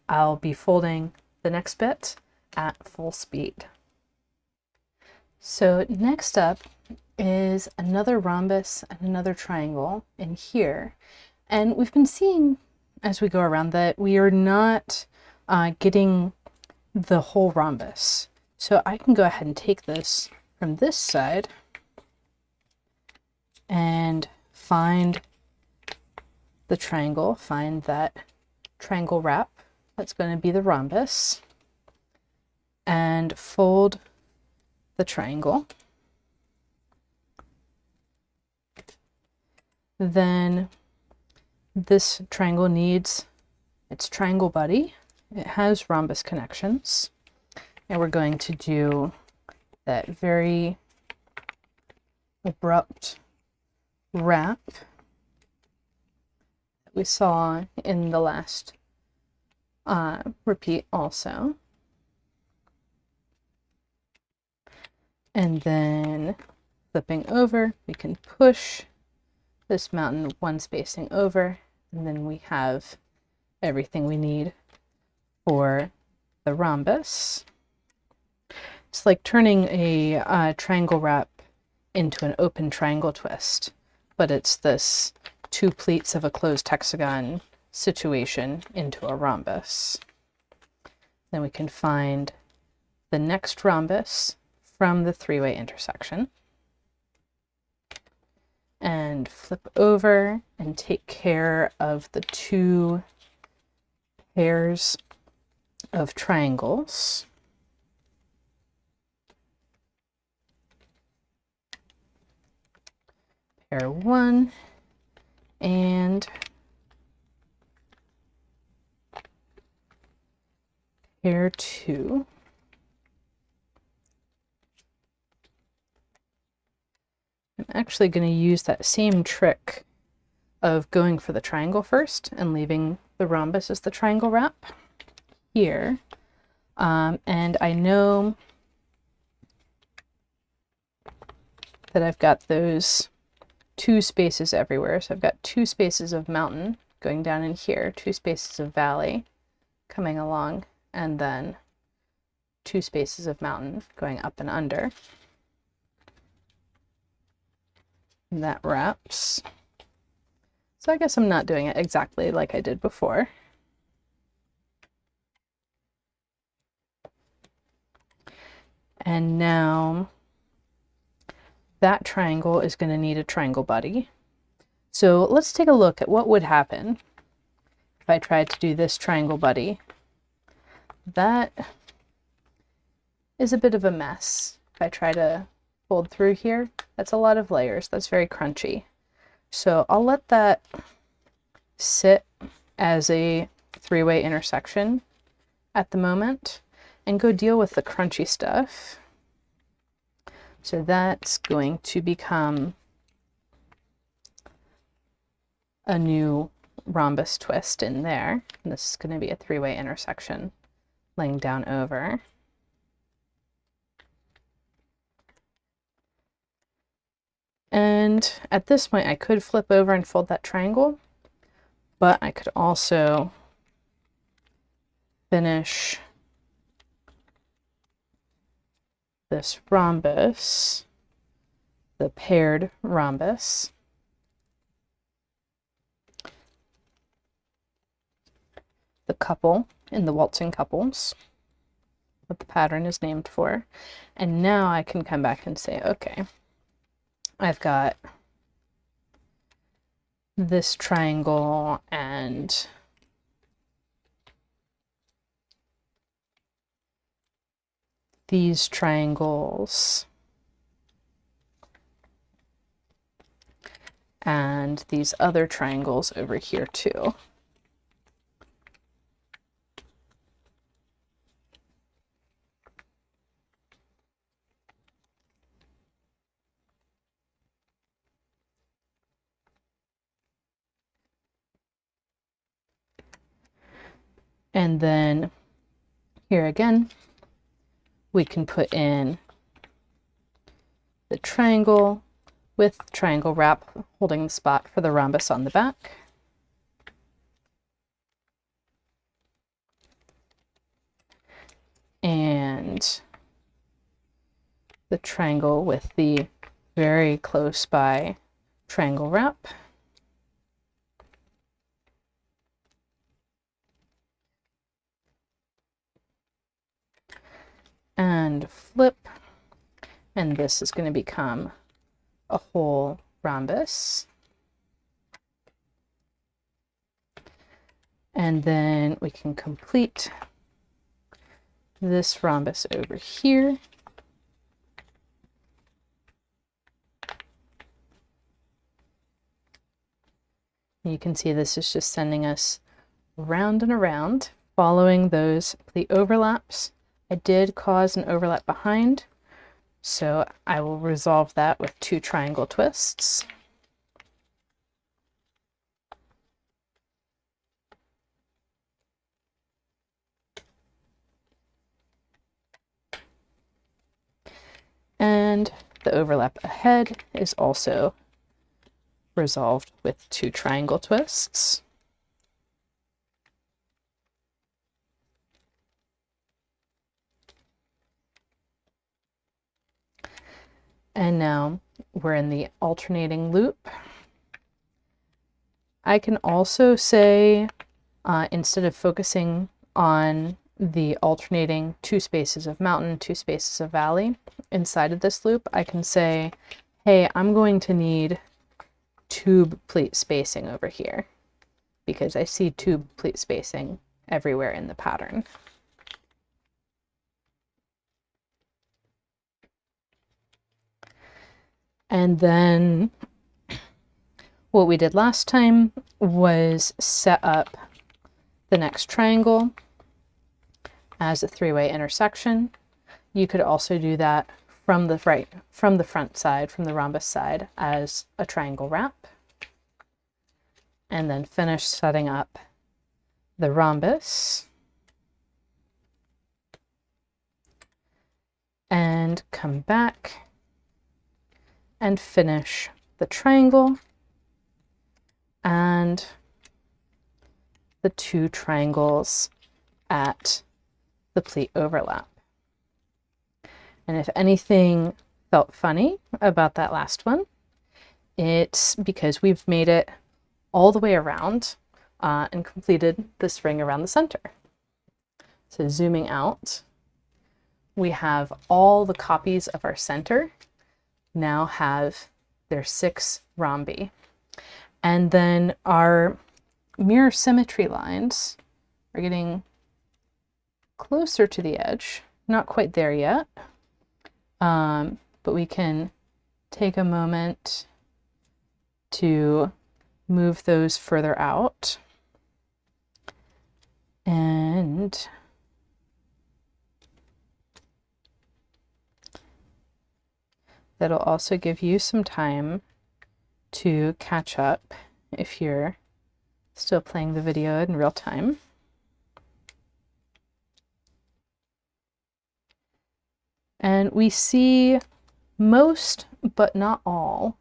A: I'll be folding the next bit at full speed. So next up is another rhombus and another triangle in here. And we've been seeing as we go around that we are not getting the whole rhombus. So I can go ahead and take this from this side and find the triangle, find that triangle wrap that's going to be the rhombus, and fold the triangle. Then this triangle needs its triangle buddy. It has rhombus connections. And we're going to do that very abrupt wrap that we saw in the last repeat also. And then flipping over, we can push this mountain one spacing over, and then we have everything we need for the rhombus. It's like turning a triangle wrap into an open triangle twist, but it's this 2 pleats of a closed hexagon situation into a rhombus. Then we can find the next rhombus from the 3-way intersection and flip over and take care of the 2 pairs of triangles. Pair 1 and pair 2. I'm actually going to use that same trick of going for the triangle first and leaving the rhombus as the triangle wrap here. And I know that I've got those 2 spaces everywhere. So I've got 2 spaces of mountain going down in here, 2 spaces of valley coming along, and then 2 spaces of mountain going up and under. And that wraps. So I guess I'm not doing it exactly like I did before. And now that triangle is going to need a triangle buddy. So let's take a look at what would happen if I tried to do this triangle buddy. That is a bit of a mess. If I try to fold through here, that's a lot of layers. That's very crunchy. So I'll let that sit as a three-way intersection at the moment and go deal with the crunchy stuff. So that's going to become a new rhombus twist in there. And this is going to be a three-way intersection laying down over. And at this point I could flip over and fold that triangle, but I could also finish this rhombus, the paired rhombus, the couple in the Waltzing Couples, what the pattern is named for. And now I can come back and say, okay, I've got this triangle and these triangles and these other triangles over here too. And then here again, we can put in the triangle with triangle wrap holding the spot for the rhombus on the back. And the triangle with the very close by triangle wrap. And flip, and this is going to become a whole rhombus. And then we can complete this rhombus over here. You can see this is just sending us round and around, following the overlaps. I did cause an overlap behind, so I will resolve that with 2 triangle twists. And the overlap ahead is also resolved with 2 triangle twists. And now we're in the alternating loop. I can also say, instead of focusing on the alternating 2 spaces of mountain, 2 spaces of valley inside of this loop, I can say, hey, I'm going to need tube pleat spacing over here because I see tube pleat spacing everywhere in the pattern. And then what we did last time was set up the next triangle as a 3-way intersection. You could also do that from the front side, from the rhombus side, as a triangle wrap. And then finish setting up the rhombus. And come back and finish the triangle and the 2 triangles at the pleat overlap. And if anything felt funny about that last one, it's because we've made it all the way around and completed this ring around the center. So zooming out, we have all the copies of our center now have their 6 rhombi. And then our mirror symmetry lines are getting closer to the edge, not quite there yet, but we can take a moment to move those further out. And that'll also give you some time to catch up if you're still playing the video in real time. And we see most, but not all,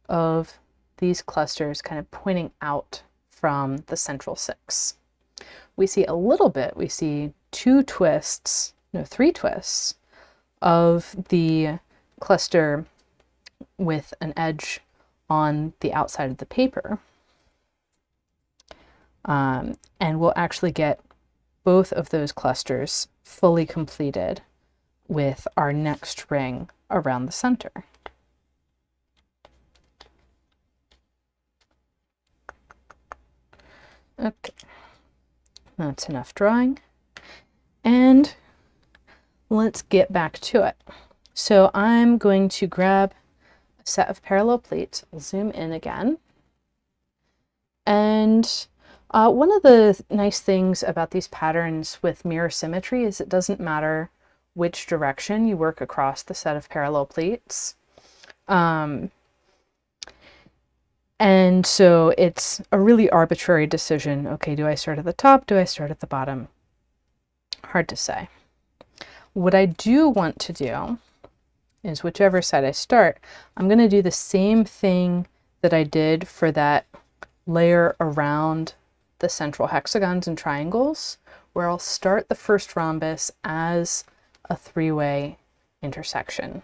A: of these clusters kind of pointing out from the central 6. We see a little bit, we see 3 twists of the cluster with an edge on the outside of the paper. And we'll actually get both of those clusters fully completed with our next ring around the center. Okay, that's enough drawing. And let's get back to it. So I'm going to grab a set of parallel pleats. I'll zoom in again. And one of the nice things about these patterns with mirror symmetry is it doesn't matter which direction you work across the set of parallel pleats. And so it's a really arbitrary decision. Okay, do I start at the top? Do I start at the bottom? Hard to say. What I do want to do is whichever side I start, I'm going to do the same thing that I did for that layer around the central hexagons and triangles, where I'll start the first rhombus as a 3-way intersection.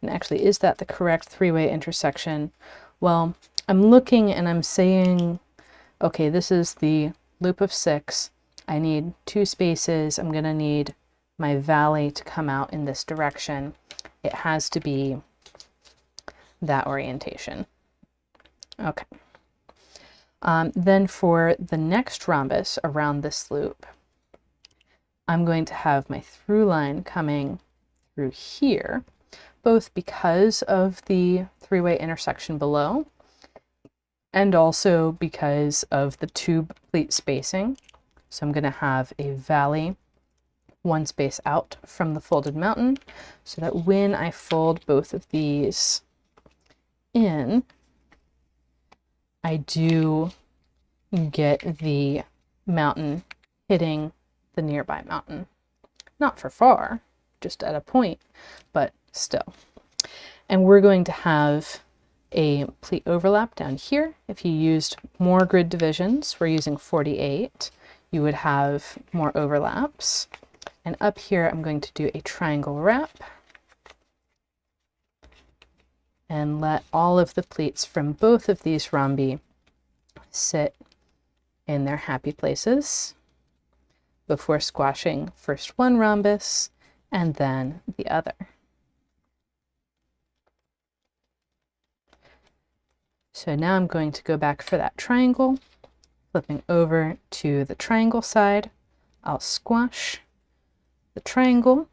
A: And actually, is that the correct 3-way intersection? Well, I'm looking and I'm saying, okay, this is the loop of 6. I need 2 spaces. I'm going to need my valley to come out in this direction. It has to be that orientation. Okay. Then for the next rhombus around this loop, I'm going to have my through line coming through here, both because of the 3-way intersection below and also because of the tube pleat spacing. So I'm going to have a valley 1 space out from the folded mountain so that when I fold both of these in, I do get the mountain hitting the nearby mountain. Not for far, just at a point, but still. And we're going to have a pleat overlap down here. If you used more grid divisions, we're using 48, you would have more overlaps. And up here, I'm going to do a triangle wrap and let all of the pleats from both of these rhombi sit in their happy places before squashing first one rhombus and then the other. So now I'm going to go back for that triangle, flipping over to the triangle side. I'll squash the triangle,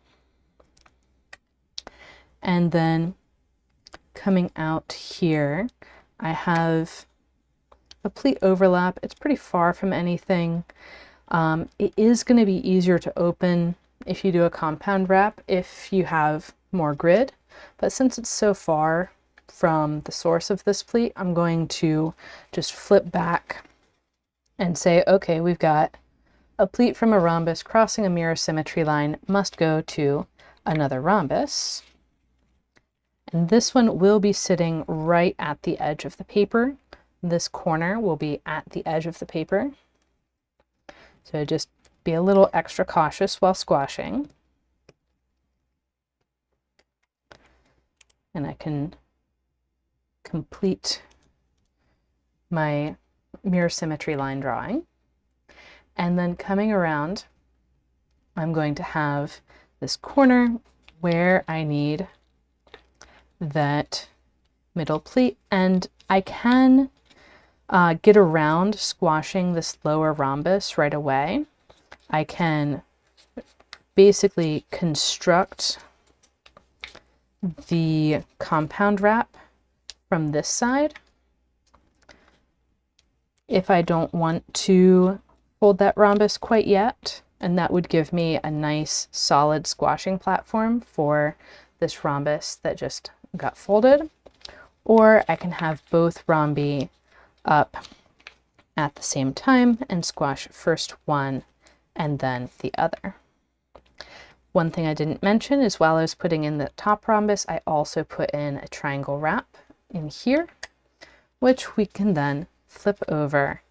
A: and then coming out here, I have a pleat overlap. It's pretty far from anything. It is going to be easier to open if you do a compound wrap if you have more grid, but since it's so far from the source of this pleat, I'm going to just flip back and say, okay, we've got a pleat from a rhombus crossing a mirror symmetry line, must go to another rhombus. And this one will be sitting right at the edge of the paper. This corner will be at the edge of the paper. So just be a little extra cautious while squashing. And I can complete my mirror symmetry line drawing. And then coming around, I'm going to have this corner where I need that middle pleat, and I can get around squashing this lower rhombus right away. I can basically construct the compound wrap from this side if I don't want to fold that rhombus quite yet, and that would give me a nice solid squashing platform for this rhombus that just got folded. Or I can have both rhombi up at the same time and squash first one and then the other. One thing I didn't mention is while I was putting in the top rhombus, I also put in a triangle wrap in here, which we can then flip over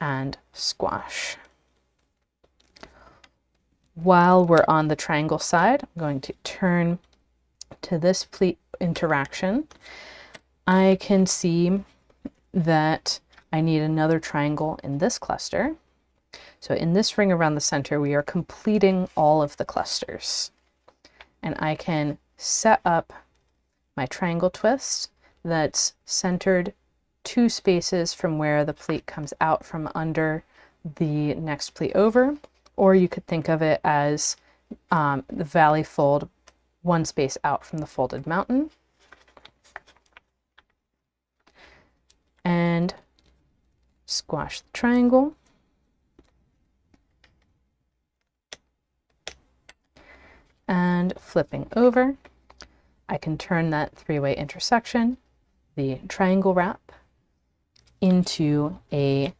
A: and squash. While we're on the triangle side, I'm going to turn to this pleat interaction. I can see that I need another triangle in this cluster. So in this ring around the center, we are completing all of the clusters. And I can set up my triangle twist that's centered 2 spaces from where the pleat comes out from under the next pleat over, or you could think of it as the valley fold 1 space out from the folded mountain. And squash the triangle. And flipping over, I can turn that 3-way intersection, the triangle wrap, into a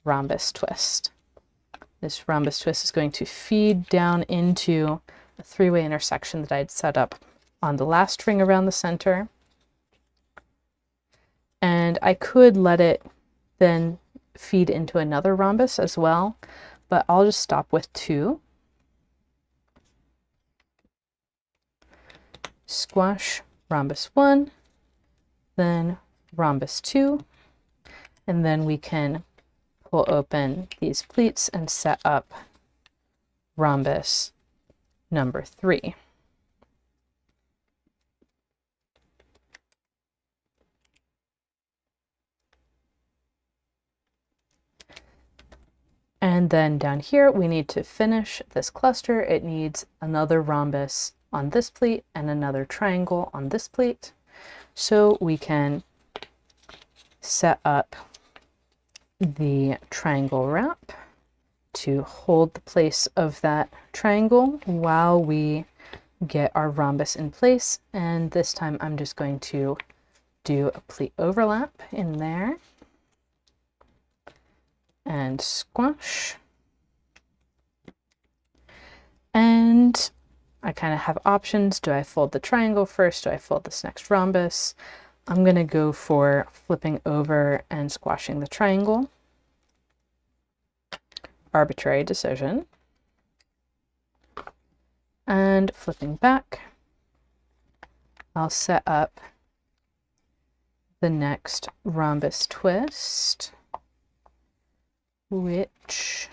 A: rhombus twist. This rhombus twist is going to feed down into a 3-way intersection that I'd set up on the last ring around the center. And I could let it then feed into another rhombus as well, but I'll just stop with 2. Squash rhombus 1, then rhombus 2, and then we can pull open these pleats and set up rhombus number 3. And then down here, we need to finish this cluster. It needs another rhombus on this pleat and another triangle on this pleat. So we can set up the triangle wrap to hold the place of that triangle while we get our rhombus in place. And this time I'm just going to do a pleat overlap in there and squash. And I kind of have options. Do I fold the triangle first? Do I fold this next rhombus? I'm going to go for flipping over and squashing the triangle. Arbitrary decision. And flipping back, I'll set up the next rhombus twist, which,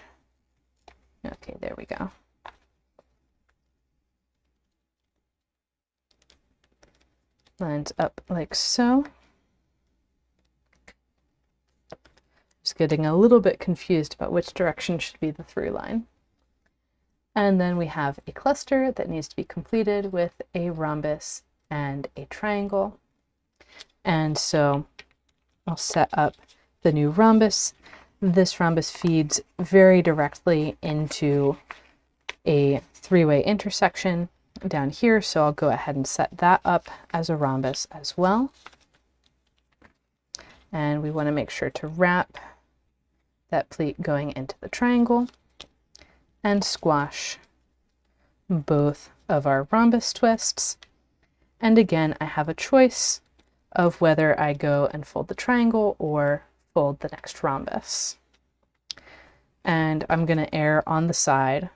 A: okay, there we go. Lines up like so. Just getting a little bit confused about which direction should be the through line. And then we have a cluster that needs to be completed with a rhombus and a triangle. And so I'll set up the new rhombus. This rhombus feeds very directly into a 3-way intersection down here, so I'll go ahead and set that up as a rhombus as well. And we want to make sure to wrap that pleat going into the triangle and squash both of our rhombus twists. And again, I have a choice of whether I go and fold the triangle or fold the next rhombus. And I'm going to err on the side,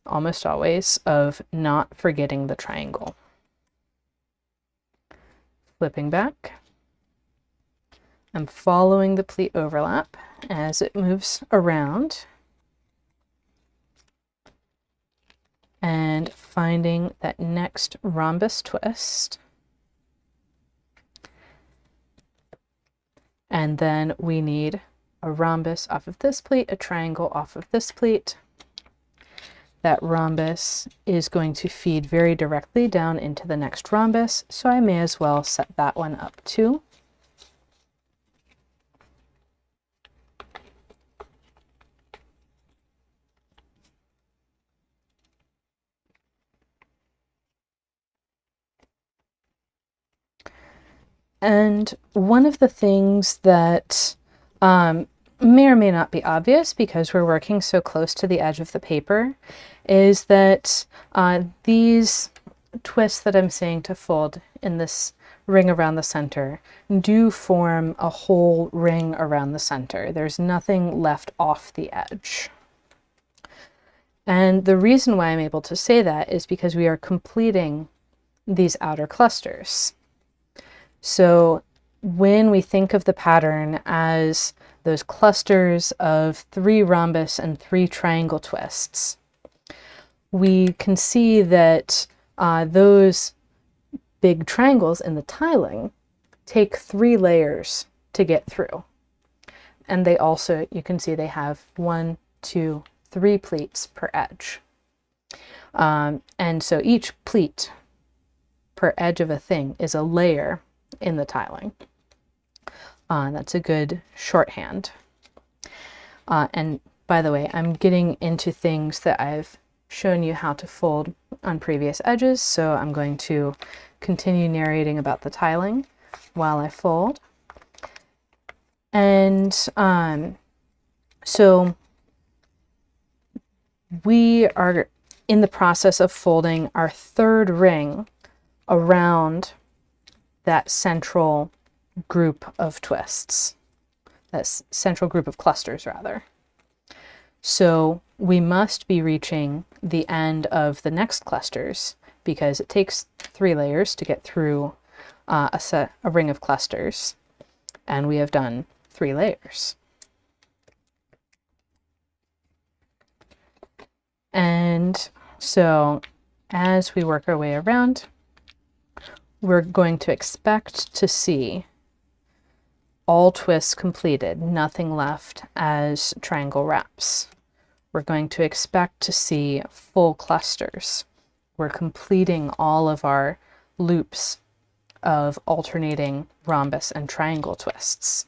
A: almost always, of not forgetting the triangle. Flipping back, I'm following the pleat overlap as it moves around and finding that next rhombus twist. And then we need a rhombus off of this pleat, a triangle off of this pleat. That rhombus is going to feed very directly down into the next rhombus, so I may as well set that one up too. And one of the things that may or may not be obvious because we're working so close to the edge of the paper is that these twists that I'm saying to fold in this ring around the center do form a whole ring around the center. There's nothing left off the edge. And the reason why I'm able to say that is because we are completing these outer clusters. So when we think of the pattern as those clusters of 3 rhombus and 3 triangle twists, we can see that those big triangles in the tiling take 3 layers to get through. And they also, you can see they have 1, 2, 3 pleats per edge. And so each pleat per edge of a thing is a layer in the tiling. That's a good shorthand. And by the way, I'm getting into things that I've shown you how to fold on previous edges, so I'm going to continue narrating about the tiling while I fold. And so we are in the process of folding our 3rd ring around that central group of twists, that central group of clusters rather. So we must be reaching the end of the next clusters because it takes 3 layers to get through a ring of clusters, and we have done 3 layers. And so as we work our way around, we're going to expect to see all twists completed, nothing left as triangle wraps. We're going to expect to see full clusters. We're completing all of our loops of alternating rhombus and triangle twists.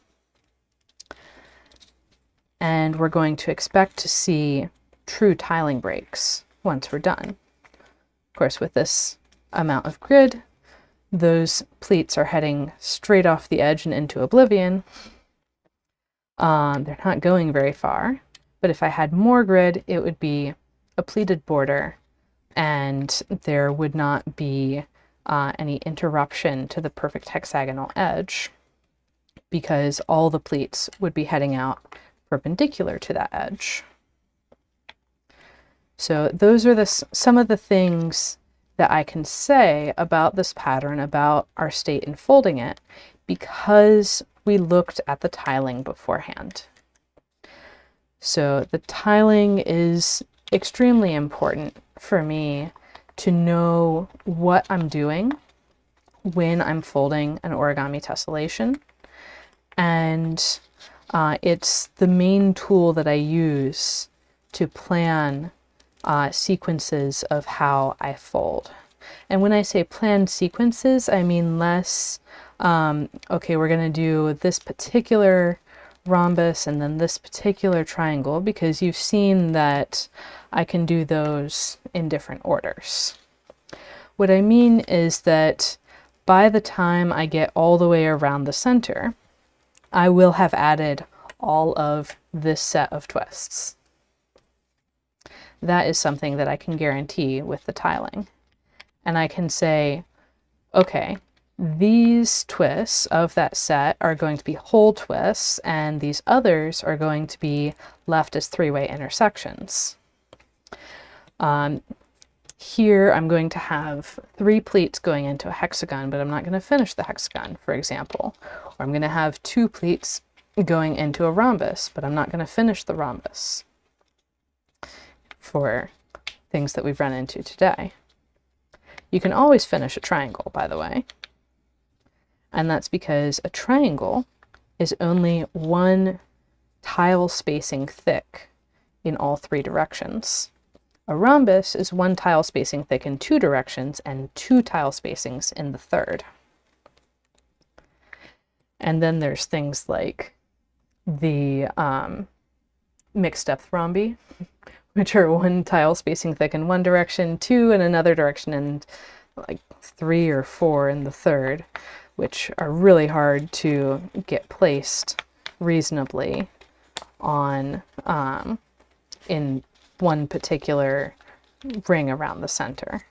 A: And we're going to expect to see true tiling breaks once we're done. Of course, with this amount of grid, those pleats are heading straight off the edge and into oblivion. They're not going very far, but if I had more grid, it would be a pleated border and there would not be any interruption to the perfect hexagonal edge because all the pleats would be heading out perpendicular to that edge. So those are some of the things that I can say about this pattern, about our state in folding it, because we looked at the tiling beforehand. So the tiling is extremely important for me to know what I'm doing when I'm folding an origami tessellation. And it's the main tool that I use to plan sequences of how I fold. And when I say planned sequences, I mean less, okay, we're going to do this particular rhombus and then this particular triangle, because you've seen that I can do those in different orders. What I mean is that by the time I get all the way around the center, I will have added all of this set of twists. That is something that I can guarantee with the tiling. And I can say, okay, these twists of that set are going to be whole twists, and these others are going to be left as 3-way intersections. Here I'm going to have 3 pleats going into a hexagon, but I'm not going to finish the hexagon, for example. Or I'm going to have 2 pleats going into a rhombus, but I'm not going to finish the rhombus, for things that we've run into today. You can always finish a triangle, by the way, and that's because a triangle is only 1 tile spacing thick in all 3 directions. A rhombus is 1 tile spacing thick in 2 directions and 2 tile spacings in the 3rd. And then there's things like the mixed depth rhombi, which are 1 tile spacing thick in 1 direction, 2 in another direction, and like 3 or 4 in the 3rd. which are really hard to get placed reasonably on in one particular ring around the center,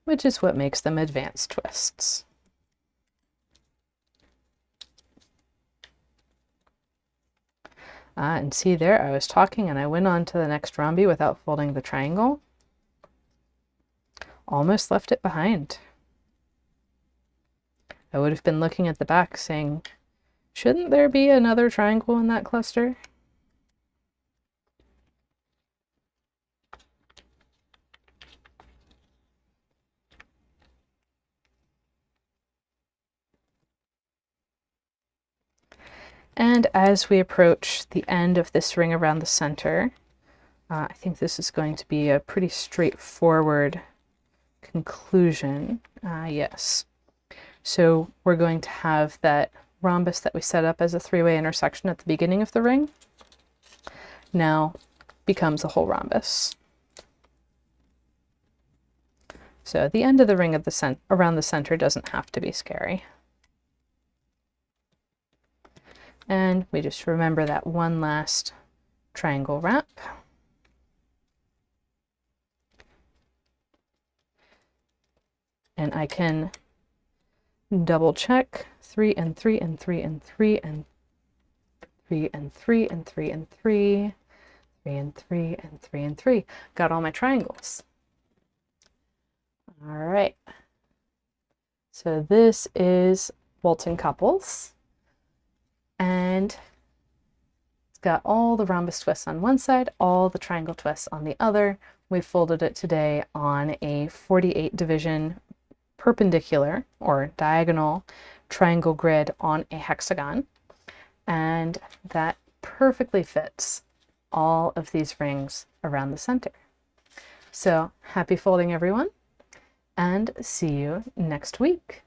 A: which is what makes them advanced twists. And see there, I was talking and I went on to the next rhombi without folding the triangle. Almost left it behind. I would have been looking at the back saying, shouldn't there be another triangle in that cluster? And as we approach the end of this ring around the center, I think this is going to be a pretty straightforward conclusion. Yes. So we're going to have that rhombus that we set up as a three-way intersection at the beginning of the ring now becomes a whole rhombus. So the end of the ring around the center doesn't have to be scary. And we just remember that one last triangle wrap. And I can double check 3 and 3 and 3 and 3 and 3 and 3 and 3 and 3, 3 and 3 and 3 and 3. Got all my triangles. All right. So this is Waltzing Couples. And it's got all the rhombus twists on one side, all the triangle twists on the other. We folded it today on a 48 division perpendicular or diagonal triangle grid on a hexagon. And that perfectly fits all of these rings around the center. So happy folding, everyone, and see you next week.